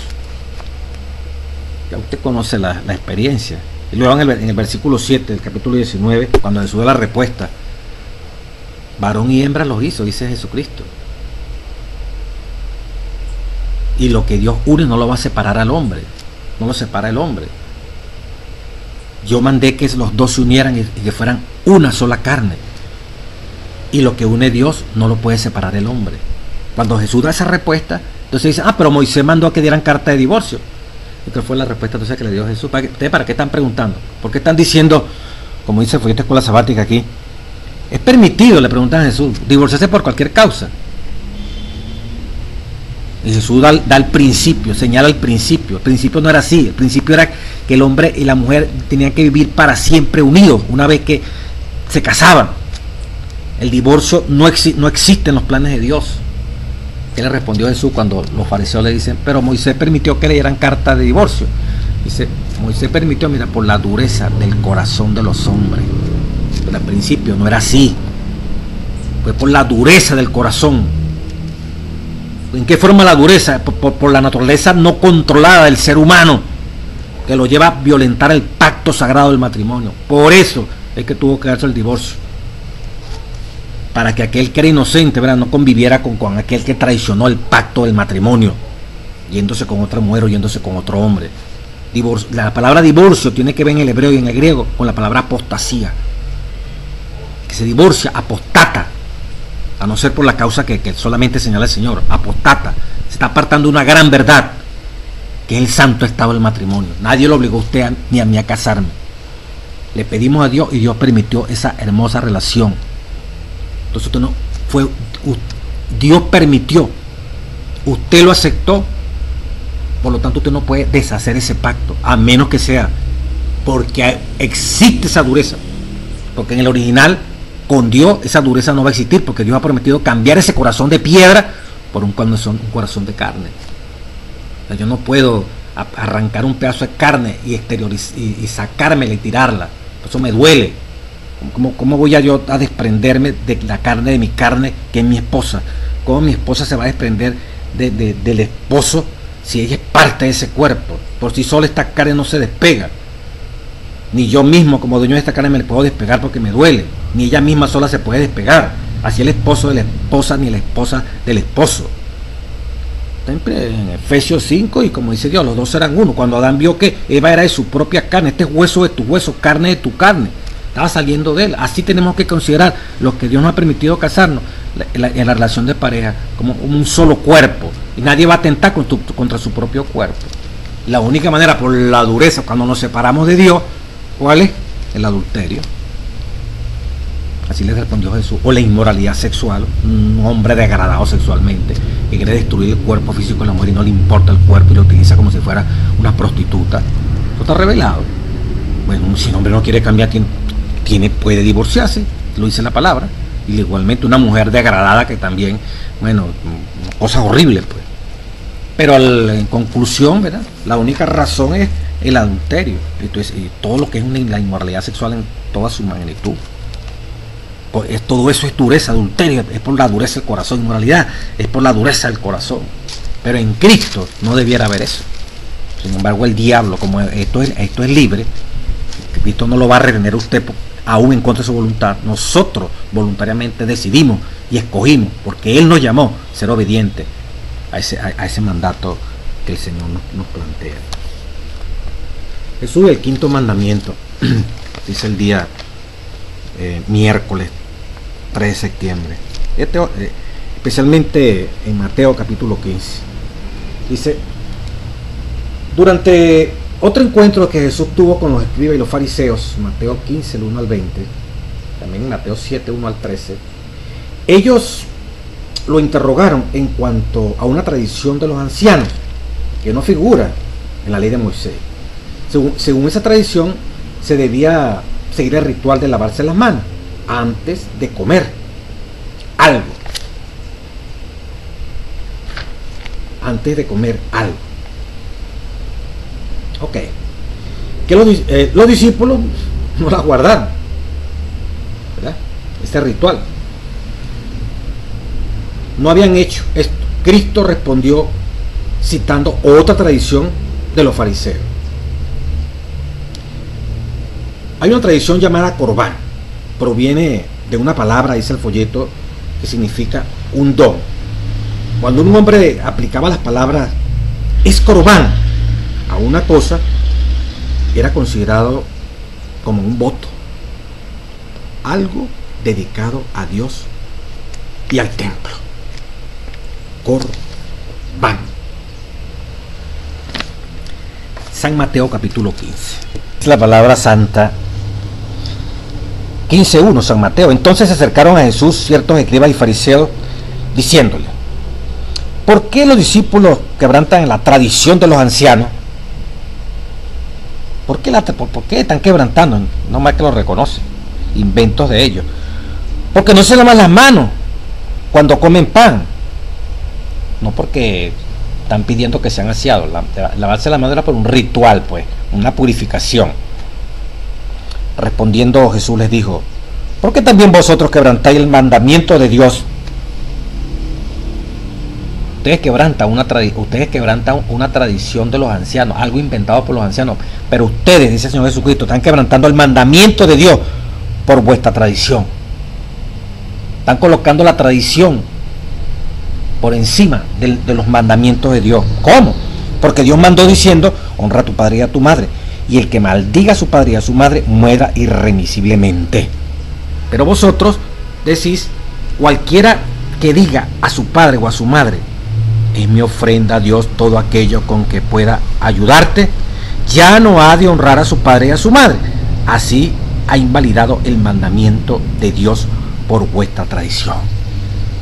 Ya usted conoce la experiencia. Y luego en el versículo 7 del capítulo 19, cuando Jesús da la respuesta, varón y hembra los hizo, dice Jesucristo. Y lo que Dios une no lo va a separar al hombre. No lo separa el hombre. Yo mandé que los dos se unieran y que fueran una sola carne. Y lo que une Dios no lo puede separar el hombre. Cuando Jesús da esa respuesta, entonces dice, pero Moisés mandó a que dieran carta de divorcio. ¿Y qué fue la respuesta entonces que le dio Jesús? ¿Para qué están preguntando? ¿Por qué están diciendo, como dice el folleto de Escuela Sabática aquí, es permitido, le preguntan a Jesús, divorciarse por cualquier causa? Y Jesús da el principio, señala el principio. El principio no era así. El principio era que el hombre y la mujer tenían que vivir para siempre unidos una vez que se casaban. El divorcio no existe en los planes de Dios. ¿Qué le respondió Jesús cuando los fariseos le dicen, pero Moisés permitió que le dieran carta de divorcio? Dice, Moisés permitió, mira, por la dureza del corazón de los hombres. Pero al principio no era así. Fue por la dureza del corazón. ¿En qué forma la dureza? Por la naturaleza no controlada del ser humano, que lo lleva a violentar el pacto sagrado del matrimonio. Por eso es que tuvo que darse el divorcio, para que aquel que era inocente, ¿verdad?, no conviviera con aquel que traicionó el pacto del matrimonio, yéndose con otra mujer o yéndose con otro hombre. La palabra divorcio tiene que ver en el hebreo y en el griego con la palabra apostasía, que se divorcia, apostata, a no ser por la causa que solamente señala el Señor. Apostata, se está apartando de una gran verdad, que es el santo estado del matrimonio. Nadie lo obligó a usted ni a mí a casarme. Le pedimos a Dios y Dios permitió esa hermosa relación. Entonces usted no fue, Dios permitió, usted lo aceptó, por lo tanto usted no puede deshacer ese pacto, a menos que sea porque existe esa dureza, porque en el original con Dios esa dureza no va a existir, porque Dios ha prometido cambiar ese corazón de piedra por un corazón de carne. O sea, yo no puedo arrancar un pedazo de carne y sacármela y tirarla. Eso me duele. ¿Cómo voy yo a desprenderme de la carne de mi carne, que es mi esposa? ¿Cómo mi esposa se va a desprender del esposo si ella es parte de ese cuerpo? Por sí sola esta carne no se despega. Ni yo mismo como dueño de esta carne me puedo despegar porque me duele. Ni ella misma sola se puede despegar. Así el esposo de la esposa, ni la esposa del esposo. Siempre en Efesios 5, y como dice Dios, los dos eran uno. Cuando Adán vio que Eva era de su propia carne, este es hueso de tu hueso, carne de tu carne, estaba saliendo de él. Así tenemos que considerar los que Dios nos ha permitido casarnos en la relación de pareja, como un solo cuerpo. Y nadie va a atentar contra su propio cuerpo. La única manera, por la dureza, cuando nos separamos de Dios, ¿cuál es? El adulterio. Así le respondió Jesús. O la inmoralidad sexual, un hombre degradado sexualmente, que quiere destruir el cuerpo físico de la mujer y no le importa el cuerpo y lo utiliza como si fuera una prostituta. Eso está revelado. Bueno, si un hombre no quiere cambiar, puede divorciarse, lo dice la palabra. Y igualmente una mujer degradada que también, bueno, cosas horribles, pues. Pero en conclusión, ¿verdad? La única razón es el adulterio. Entonces, y todo lo que es la inmoralidad sexual en toda su magnitud. Pues todo eso es dureza, adulterio, es por la dureza del corazón. Inmoralidad es por la dureza del corazón. Pero en Cristo no debiera haber eso. Sin embargo, el diablo, como esto es libre, Cristo no lo va a retener a usted aún en contra de su voluntad. Nosotros voluntariamente decidimos y escogimos, porque Él nos llamó a ser obedientes a ese mandato que el Señor nos plantea. Jesús, el quinto mandamiento, dice el día miércoles 3 de septiembre, especialmente en Mateo capítulo 15, dice: durante otro encuentro que Jesús tuvo con los escribas y los fariseos, Mateo 15, el 1 al 20, también Mateo 7, 1 al 13, ellos lo interrogaron en cuanto a una tradición de los ancianos que no figura en la ley de Moisés. Según esa tradición, se debía seguir el ritual de lavarse las manos antes de comer algo. Antes de comer algo. Ok. Que los discípulos no la guardaron, ¿verdad? Este ritual. No habían hecho esto. Cristo respondió citando otra tradición de los fariseos. Hay una tradición llamada corbán. Proviene de una palabra, dice el folleto, que significa un don. Cuando un hombre aplicaba las palabras es corbán a una cosa, era considerado como un voto, algo dedicado a Dios y al templo. Corbán. San Mateo capítulo 15. Es la palabra santa. 15:1, San Mateo. Entonces se acercaron a Jesús ciertos escribas y fariseos, diciéndole: ¿por qué los discípulos quebrantan la tradición de los ancianos? ¿Por qué están quebrantando? No más que lo reconocen. Inventos de ellos. Porque no se lavan las manos cuando comen pan. No porque están pidiendo que sean aseados. Lavarse las manos era por un ritual, pues, una purificación. Respondiendo Jesús les dijo: ¿por qué también vosotros quebrantáis el mandamiento de Dios? Ustedes quebrantan una tradición de los ancianos, algo inventado por los ancianos, pero ustedes, dice el Señor Jesucristo, están quebrantando el mandamiento de Dios por vuestra tradición. Están colocando la tradición por encima de los mandamientos de Dios. ¿Cómo? Porque Dios mandó diciendo: honra a tu padre y a tu madre, y el que maldiga a su padre y a su madre muera irremisiblemente. Pero vosotros decís: cualquiera que diga a su padre o a su madre, es mi ofrenda a Dios todo aquello con que pueda ayudarte, ya no ha de honrar a su padre y a su madre. Así ha invalidado el mandamiento de Dios por vuestra tradición.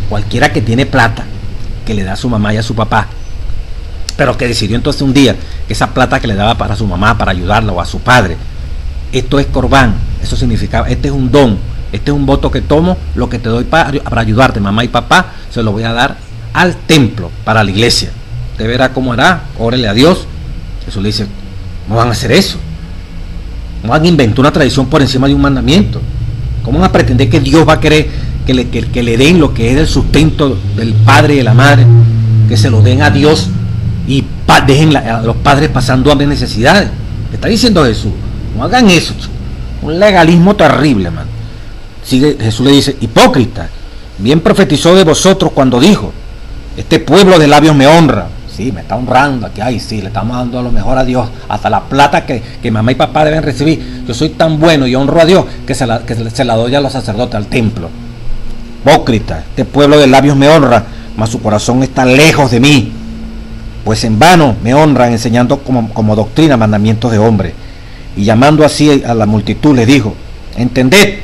Cualquiera que tiene plata, que le da a su mamá y a su papá, pero que decidió entonces un día que esa plata que le daba para su mamá, para ayudarla, o a su padre, esto es corbán. Eso significaba: este es un don, este es un voto que tomo, lo que te doy para ayudarte, mamá y papá, se lo voy a dar al templo para la iglesia. Usted verá cómo hará, órele a Dios. Jesús le dice, no van a hacer eso. No van a inventar una tradición por encima de un mandamiento. ¿Cómo van a pretender que Dios va a querer que le den lo que es el sustento del padre y de la madre? Que se lo den a Dios y dejen a los padres pasando hambre y necesidades. ¿Qué está diciendo Jesús? No hagan eso, chico. Un legalismo terrible, man. Sigue, Jesús le dice, hipócrita, bien profetizó de vosotros cuando dijo, este pueblo de labios me honra. Sí, me está honrando aquí, ay, sí, le estamos dando a lo mejor a Dios, hasta la plata que mamá y papá deben recibir. Yo soy tan bueno y honro a Dios que se la doy a los sacerdotes, al templo. Hipócrita, este pueblo de labios me honra, mas su corazón está lejos de mí, pues en vano me honran enseñando como doctrina mandamientos de hombre. Y llamando así a la multitud les dijo, entended,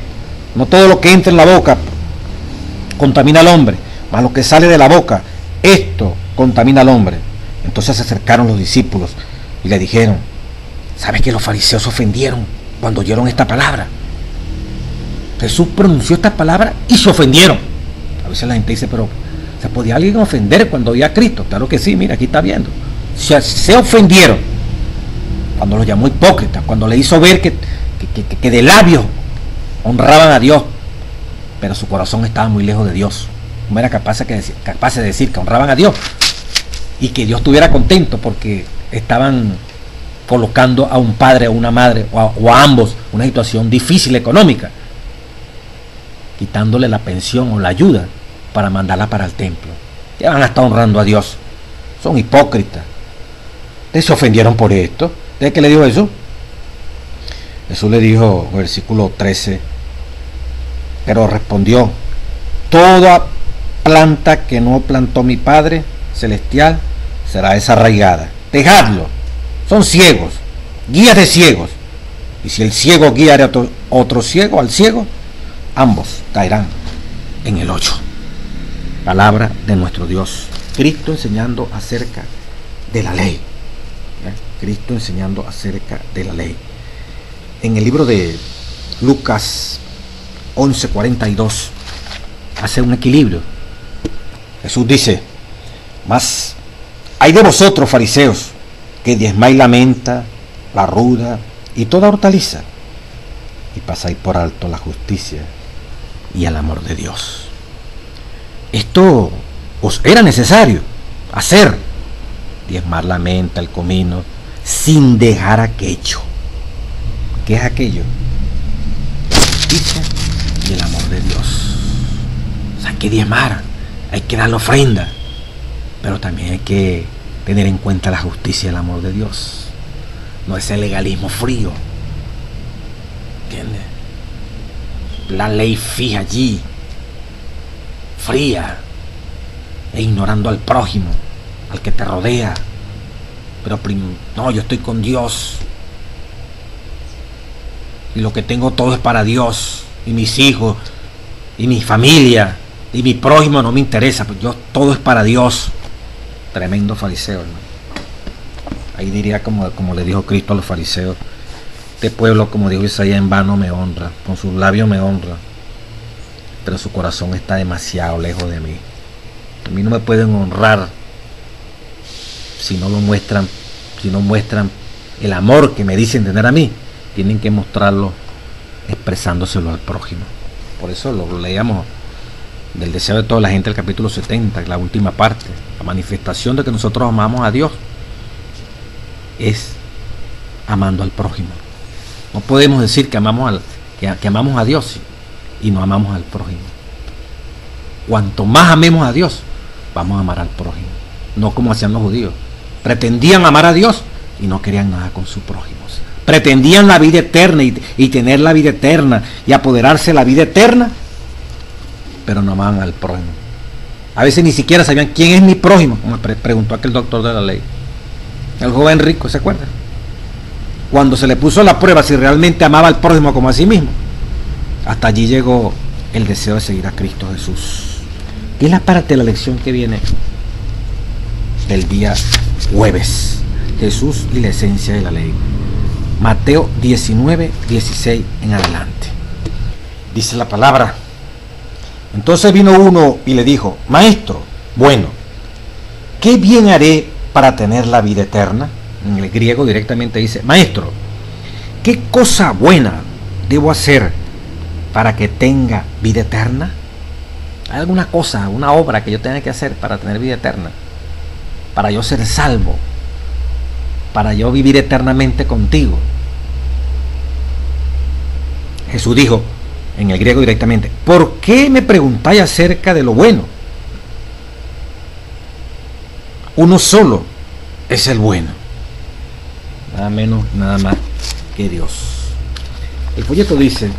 no todo lo que entra en la boca contamina al hombre, mas lo que sale de la boca, esto contamina al hombre. Entonces se acercaron los discípulos y le dijeron, ¿sabes que los fariseos se ofendieron cuando oyeron esta palabra? Jesús pronunció esta palabra y se ofendieron. A veces la gente dice, pero ¿se podía alguien ofender cuando oía a Cristo? Claro que sí, mira, aquí está viendo. Se ofendieron cuando los llamó hipócritas, cuando le hizo ver que de labios honraban a Dios, pero su corazón estaba muy lejos de Dios. No era capaz de decir que honraban a Dios y que Dios estuviera contento porque estaban colocando a un padre, a una madre o a ambos una situación difícil económica, quitándole la pensión o la ayuda para mandarla para el templo. Ya van a estar honrando a Dios. Son hipócritas. ¿Ustedes se ofendieron por esto? ¿Ustedes qué le dijo Jesús? Jesús le dijo, versículo 13, pero respondió, toda planta que no plantó mi Padre Celestial será desarraigada. Dejadlo, son ciegos, guías de ciegos. Y si el ciego guiara a otro ciego, al ciego, ambos caerán en el hoyo. Palabra de nuestro Dios. Cristo enseñando acerca de la ley. Cristo enseñando acerca de la ley. En el libro de Lucas 11:42 hace un equilibrio. Jesús dice, mas hay de vosotros fariseos que diezmáis la menta, la ruda y toda hortaliza, y pasáis por alto la justicia y el amor de Dios. Esto os era necesario hacer, diezmar la menta, el comino, sin dejar aquello. ¿Qué es aquello? La justicia y el amor de Dios. O sea, hay que diezmar, hay que dar la ofrenda, pero también hay que tener en cuenta la justicia y el amor de Dios. No ese legalismo frío, ¿entiendes? La ley fija allí, fría, e ignorando al prójimo, al que te rodea. Pero no, yo estoy con Dios y lo que tengo todo es para Dios, y mis hijos y mi familia y mi prójimo no me interesa, pues yo todo es para Dios. Tremendo fariseo, hermano. Ahí diría como le dijo Cristo a los fariseos, este pueblo, como dijo Isaías, en vano me honra, con sus labios me honra, pero su corazón está demasiado lejos de mí. A mí no me pueden honrar si no muestran el amor que me dicen tener a mí. Tienen que mostrarlo expresándoselo al prójimo. Por eso lo leíamos del deseo de toda la gente, el capítulo 70, la última parte. La manifestación de que nosotros amamos a Dios es amando al prójimo. No podemos decir que amamos a Dios y no amamos al prójimo. Cuanto más amemos a Dios, vamos a amar al prójimo. No como hacían los judíos. Pretendían amar a Dios y no querían nada con sus prójimos. Pretendían la vida eterna y tener la vida eterna y apoderarse de la vida eterna, pero no amaban al prójimo. A veces ni siquiera sabían quién es mi prójimo, como preguntó aquel doctor de la ley, el joven rico, ¿se acuerda? Cuando se le puso la prueba si realmente amaba al prójimo como a sí mismo, hasta allí llegó el deseo de seguir a Cristo Jesús. ¿Qué es la parte de la lección que viene del día jueves? Jesús y la esencia de la ley. Mateo 19:16 en adelante. Dice la palabra: entonces vino uno y le dijo: Maestro, bueno, ¿qué bien haré para tener la vida eterna? En el griego directamente dice, maestro, ¿qué cosa buena debo hacer para que tenga vida eterna? ¿Hay alguna cosa, una obra que yo tenga que hacer para tener vida eterna? Para yo ser salvo, para yo vivir eternamente contigo. Jesús dijo, en el griego directamente, ¿por qué me preguntáis acerca de lo bueno? Uno solo es el bueno. Nada menos, nada más que Dios. El folleto dice,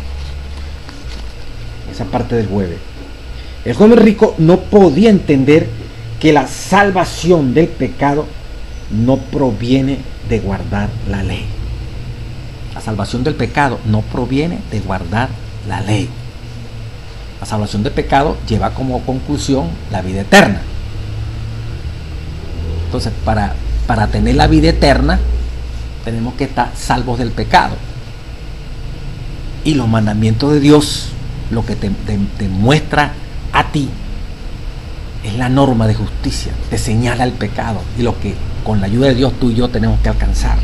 esa parte del jueves, el joven rico no podía entender que la salvación del pecado no proviene de guardar la ley. La salvación del pecado no proviene de guardar la ley. La salvación del pecado lleva como conclusión la vida eterna. Entonces, para tener la vida eterna, tenemos que estar salvos del pecado. Y los mandamientos de Dios, lo que te muestra a ti, es la norma de justicia, te señala el pecado y lo que con la ayuda de Dios tú y yo tenemos que alcanzar.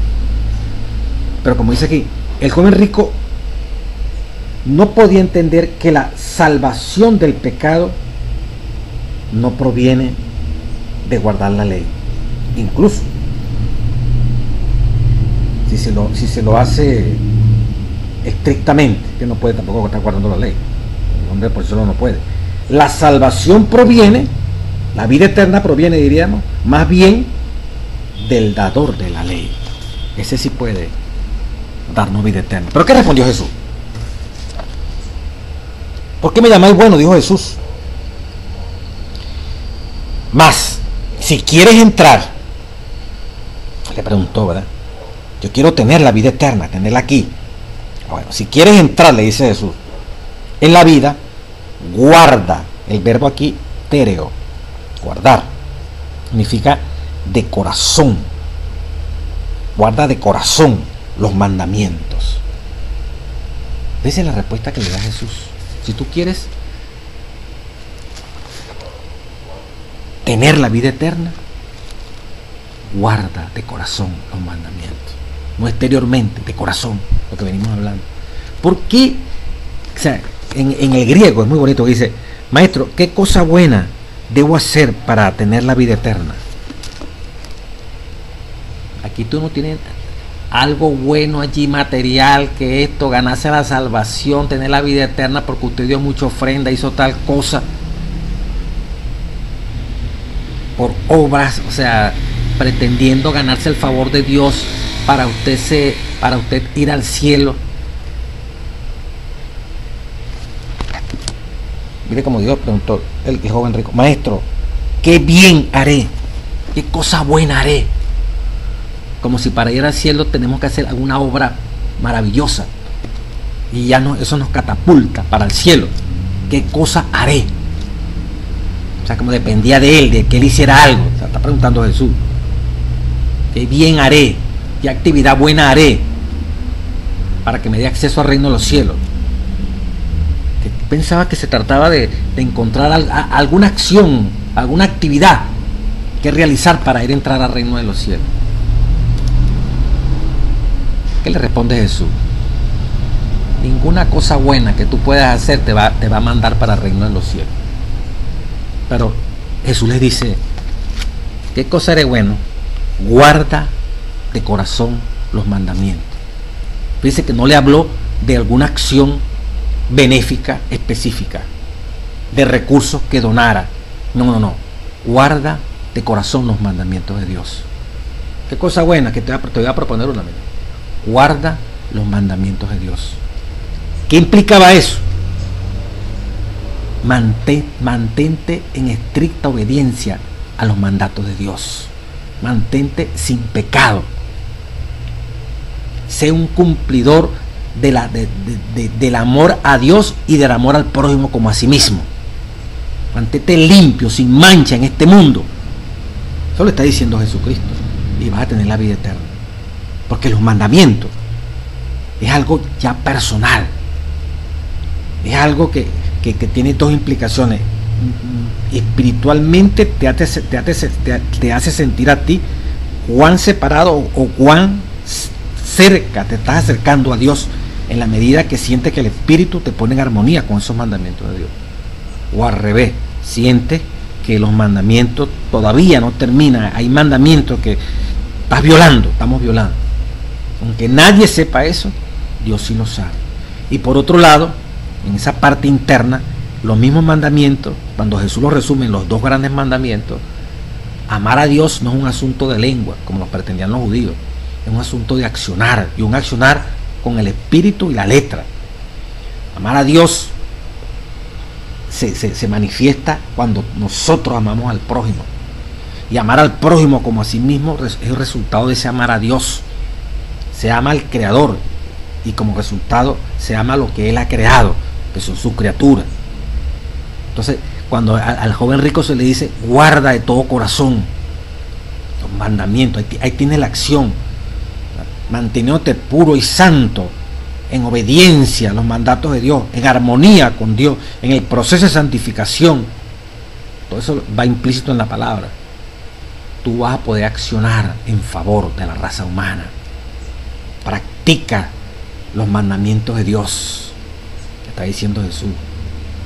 Pero como dice aquí, el joven rico no podía entender que la salvación del pecado no proviene de guardar la ley. Incluso si se lo hace estrictamente, que no puede tampoco estar guardando la ley. El hombre por solo no puede. La salvación proviene, la vida eterna proviene, diríamos, más bien del dador de la ley. Ese sí puede darnos vida eterna. ¿Pero qué respondió Jesús? ¿Por qué me llamáis bueno? Dijo Jesús. Mas, si quieres entrar, le preguntó, ¿verdad? Yo quiero tener la vida eterna, tenerla aquí. Bueno, si quieres entrar, le dice Jesús, en la vida, guarda. El verbo aquí, tereo, guardar, significa de corazón. Guarda de corazón los mandamientos. Esa es la respuesta que le da Jesús. Si tú quieres tener la vida eterna, guarda de corazón los mandamientos. No exteriormente, de corazón, lo que venimos hablando. ¿Por qué? O sea, en el griego es muy bonito que dice, maestro, ¿qué cosa buena debo hacer para tener la vida eterna? Aquí tú no tienes algo bueno allí material que esto, ganarse la salvación, tener la vida eterna porque usted dio mucha ofrenda, hizo tal cosa por obras, o sea, pretendiendo ganarse el favor de Dios para usted ir al cielo. Mire como Dios preguntó el joven rico, maestro, ¿qué bien haré? ¿Qué cosa buena haré? Como si para ir al cielo tenemos que hacer alguna obra maravillosa y ya no, eso nos catapulta para el cielo. ¿Qué cosa haré? O sea, como dependía de él, de que él hiciera algo. O sea, está preguntando Jesús, ¿qué bien haré? ¿Qué actividad buena haré para que me dé acceso al reino de los cielos? Que pensaba que se trataba de encontrar alguna acción, alguna actividad que realizar para ir a entrar al reino de los cielos. ¿Qué le responde Jesús? Ninguna cosa buena que tú puedas hacer te va a mandar para el reino de los cielos. Pero Jesús les dice, ¿qué cosa eres bueno? Guarda de corazón los mandamientos. Dice que no le habló de alguna acción benéfica específica, de recursos que donara. No. Guarda de corazón los mandamientos de Dios. ¿Qué cosa buena? Que te voy a proponer una. Guarda los mandamientos de Dios. ¿Qué implicaba eso? Mantente en estricta obediencia a los mandatos de Dios. Mantente sin pecado. Sé un cumplidor del amor a Dios y del amor al prójimo como a sí mismo. Mantente limpio, sin mancha en este mundo. Eso lo está diciendo Jesucristo. Y vas a tener la vida eterna. Porque los mandamientos es algo ya personal. Es algo que tiene dos implicaciones. espiritualmente te hace sentir a ti cuán separado o cuán cerca te estás acercando a Dios, en la medida que sientes que el Espíritu te pone en armonía con esos mandamientos de Dios. O al revés, sientes que los mandamientos todavía no terminan, hay mandamientos que estamos violando. Aunque nadie sepa eso, Dios sí lo sabe. Y por otro lado, en esa parte interna, los mismos mandamientos, cuando Jesús los resume en los dos grandes mandamientos, amar a Dios no es un asunto de lengua, como lo pretendían los judíos, es un asunto de accionar, y un accionar con el espíritu y la letra. Amar a Dios se manifiesta cuando nosotros amamos al prójimo, y amar al prójimo como a sí mismo es el resultado de ese amar a Dios. Se ama al Creador, y como resultado se ama lo que Él ha creado, que son sus criaturas. Entonces, cuando al joven rico se le dice, guarda de todo corazón los mandamientos, ahí tiene la acción, manteniéndote puro y santo, en obediencia a los mandatos de Dios, en armonía con Dios, en el proceso de santificación. Todo eso va implícito en la palabra. Tú vas a poder accionar en favor de la raza humana. Practica los mandamientos de Dios, está diciendo Jesús.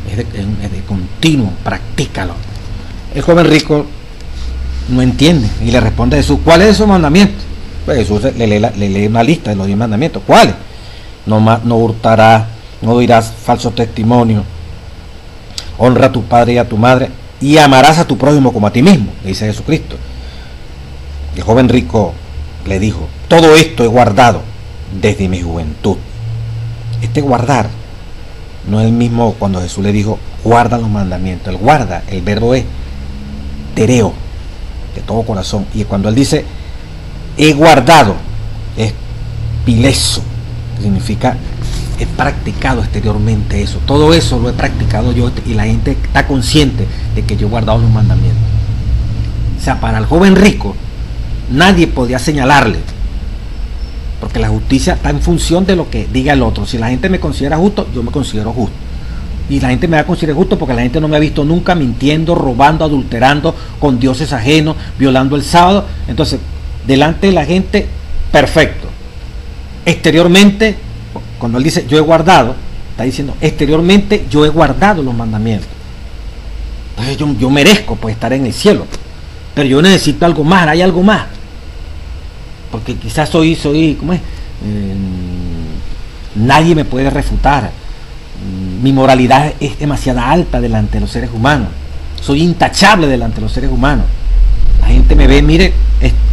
Es de continuo, practícalo. El joven rico no entiende y le responde a Jesús, ¿cuál es esos mandamientos? Pues Jesús le lee una lista de los 10 mandamientos. ¿Cuáles? No hurtarás, no dirás falso testimonio, honra a tu padre y a tu madre, y amarás a tu prójimo como a ti mismo, le dice Jesucristo. El joven rico le dijo, todo esto he guardado desde mi juventud. Este guardar no es el mismo cuando Jesús le dijo, guarda los mandamientos. El guarda, el verbo es tereo, de todo corazón. Y cuando él dice, he guardado, es pileso, que significa, he practicado exteriormente eso. Todo eso lo he practicado yo, y la gente está consciente de que yo he guardado los mandamientos. O sea, para el joven rico, nadie podía señalarle, porque la justicia está en función de lo que diga el otro. Si la gente me considera justo, yo me considero justo, y la gente me va a considerar justo porque la gente no me ha visto nunca mintiendo, robando, adulterando con dioses ajenos, violando el sábado. Entonces, delante de la gente, perfecto. Exteriormente, cuando él dice yo he guardado, está diciendo exteriormente yo he guardado los mandamientos. Entonces yo merezco pues estar en el cielo, pero yo necesito algo más, hay algo más, porque quizás soy ¿cómo es? Nadie me puede refutar, mi moralidad es demasiado alta delante de los seres humanos, soy intachable delante de los seres humanos, la gente me ve, mire,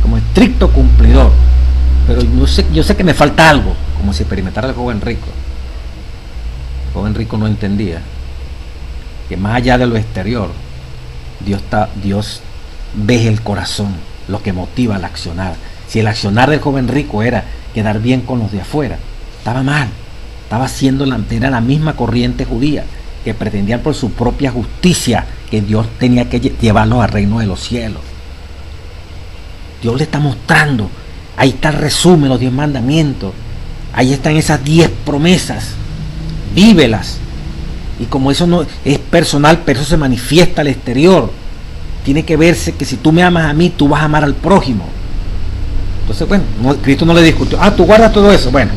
como estricto cumplidor, pero yo sé que me falta algo, como si experimentara el joven rico. El joven rico no entendía que más allá de lo exterior, Dios ve el corazón, lo que motiva al accionar. Si el accionar del joven rico era quedar bien con los de afuera, estaba mal, estaba haciendo era la misma corriente judía, que pretendían por su propia justicia que Dios tenía que llevarlos al reino de los cielos. Dios le está mostrando, ahí está el resumen, los 10 mandamientos, ahí están esas 10 promesas, vívelas. Y como eso no es personal, pero eso se manifiesta al exterior, tiene que verse que si tú me amas a mí, tú vas a amar al prójimo. Entonces, bueno, Cristo no le discutió, tú guardas todo eso, bueno,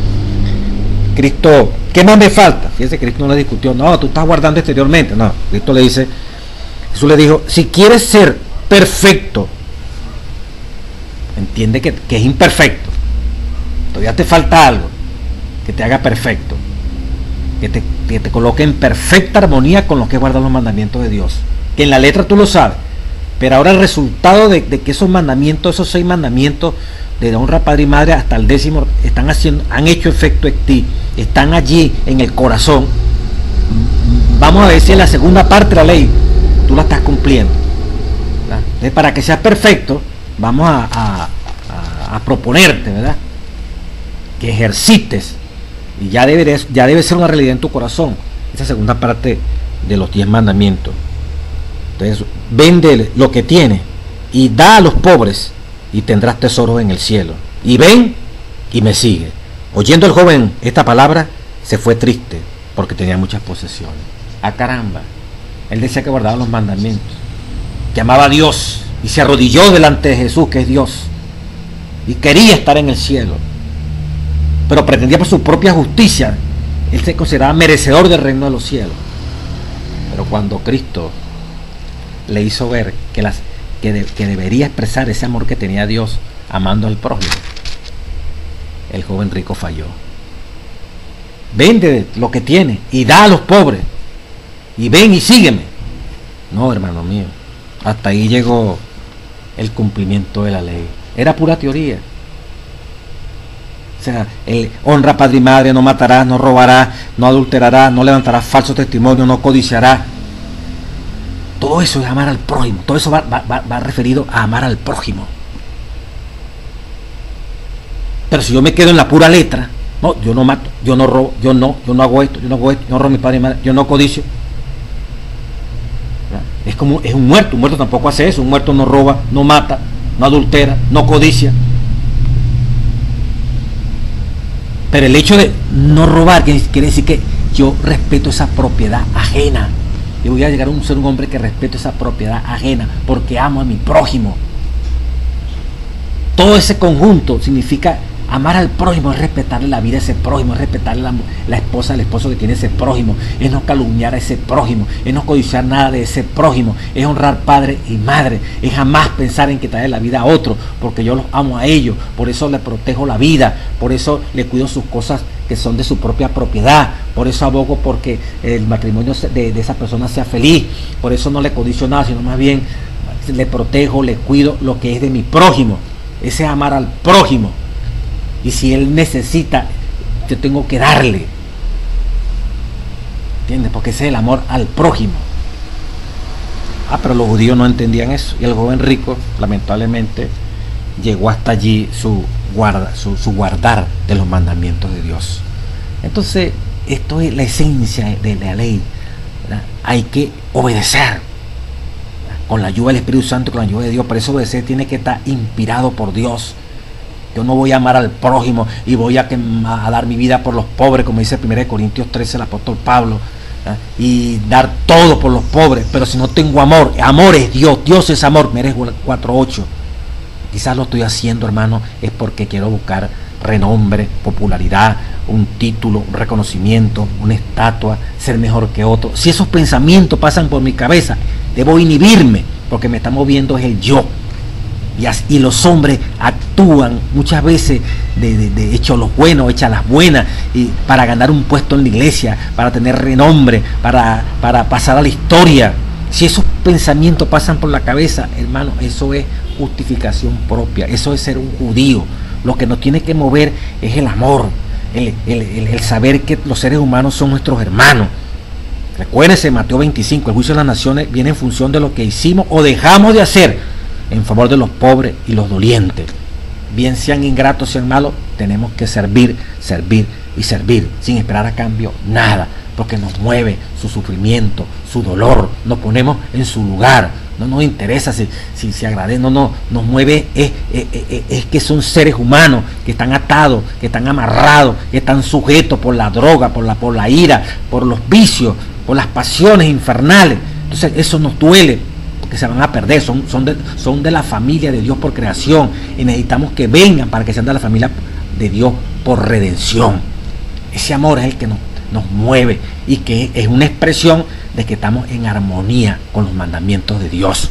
Cristo, ¿qué más me falta? Fíjese, Cristo no le discutió, no, tú estás guardando exteriormente, no, Cristo le dice, Jesús le dijo, si quieres ser perfecto, entiende que es imperfecto, todavía te falta algo que te haga perfecto, que te coloque en perfecta armonía con lo que guardan los mandamientos de Dios, que en la letra tú lo sabes, pero ahora el resultado de que esos mandamientos, esos 6 mandamientos de honra padre y madre hasta el 10º han hecho efecto en ti, están allí en el corazón. Vamos a ver si en la segunda parte de la ley tú la estás cumpliendo, ¿verdad? Entonces, para que seas perfecto, vamos a proponerte, ¿verdad?, que ejercites, y ya debe ser una realidad en tu corazón, esa segunda parte de los 10 mandamientos. Entonces, vende lo que tienes y da a los pobres, y tendrás tesoros en el cielo. Y ven y me sigue. Oyendo el joven esta palabra, se fue triste, porque tenía muchas posesiones. ¡Ah, caramba! Él decía que guardaba los mandamientos, que amaba a Dios y se arrodilló delante de Jesús, que es Dios, y quería estar en el cielo, pero pretendía por su propia justicia. Él se consideraba merecedor del reino de los cielos. Pero cuando Cristo le hizo ver que debería expresar ese amor que tenía a Dios amando al prójimo, el joven rico falló. Vende lo que tiene y da a los pobres, y ven y sígueme. No, hermano mío, hasta ahí llegó el cumplimiento de la ley. Era pura teoría. O sea, honra a padre y madre, no matarás, no robarás, no adulterarás, no levantarás falso testimonio, no codiciarás. Todo eso es amar al prójimo. Todo eso va referido a amar al prójimo. Pero si yo me quedo en la pura letra, no, yo no mato, yo no robo, yo no hago esto, yo no robo a mi padre y madre, yo no codicio. Es un muerto tampoco hace eso. Un muerto no roba, no mata, no adultera, no codicia. Pero el hecho de no robar quiere decir que yo respeto esa propiedad ajena. Yo voy a llegar a ser un hombre que respeto esa propiedad ajena porque amo a mi prójimo. Todo ese conjunto significa amar al prójimo, es respetarle la vida a ese prójimo, es respetarle la esposa, el esposo que tiene ese prójimo, es no calumniar a ese prójimo, es no codiciar nada de ese prójimo, es honrar padre y madre, es jamás pensar en quitarle la vida a otro, porque yo los amo a ellos, por eso le protejo la vida, por eso le cuido sus cosas que son de su propia propiedad, por eso abogo porque el matrimonio de esa persona sea feliz, por eso no le codicio nada, sino más bien le protejo, le cuido lo que es de mi prójimo. Ese es amar al prójimo. Y si él necesita, yo tengo que darle. ¿Entiendes? Porque ese es el amor al prójimo. Pero los judíos no entendían eso. Y el joven rico, lamentablemente, llegó hasta allí su guardar de los mandamientos de Dios. Entonces, esto es la esencia de la ley, ¿verdad? Hay que obedecer con la ayuda del Espíritu Santo, con la ayuda de Dios. Por eso obedecer tiene que estar inspirado por Dios. Yo no voy a amar al prójimo y voy a dar mi vida por los pobres, como dice 1 Corintios 13 el apóstol Pablo, y dar todo por los pobres, pero si no tengo amor, amor es Dios, Dios es amor, Meres 4:8. Quizás lo estoy haciendo, hermano, es porque quiero buscar renombre, popularidad, un título, un reconocimiento, una estatua, ser mejor que otro. Si esos pensamientos pasan por mi cabeza, debo inhibirme, porque me está moviendo es el yo. Y los hombres actúan muchas veces de hecho los buenos, hechas las buenas, y para ganar un puesto en la iglesia, para tener renombre, para pasar a la historia. Si esos pensamientos pasan por la cabeza, hermano, eso es justificación propia, eso es ser un judío. Lo que nos tiene que mover es el amor, el saber que los seres humanos son nuestros hermanos. Recuérdense, Mateo 25, el juicio de las naciones viene en función de lo que hicimos o dejamos de hacer en favor de los pobres y los dolientes. Bien sean ingratos, sean malos, tenemos que servir, sin esperar a cambio nada, porque nos mueve su sufrimiento, su dolor, nos ponemos en su lugar, no nos interesa si agradece, no nos mueve, es que son seres humanos que están atados, que están amarrados, que están sujetos por la droga, por la ira, por los vicios, por las pasiones infernales. Entonces eso nos duele, que se van a perder, son de la familia de Dios por creación, y necesitamos que vengan para que sean de la familia de Dios por redención. Ese amor es el que nos mueve y que es una expresión de que estamos en armonía con los mandamientos de Dios.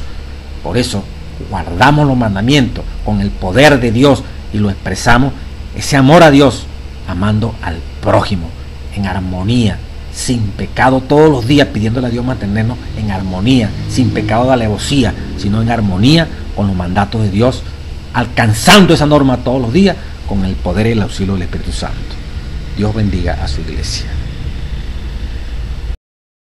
Por eso guardamos los mandamientos con el poder de Dios y lo expresamos, ese amor a Dios, amando al prójimo en armonía, sin pecado, todos los días pidiéndole a Dios mantenernos en armonía, sin pecado de alevosía, sino en armonía con los mandatos de Dios, alcanzando esa norma todos los días con el poder y el auxilio del Espíritu Santo. Dios bendiga a su iglesia.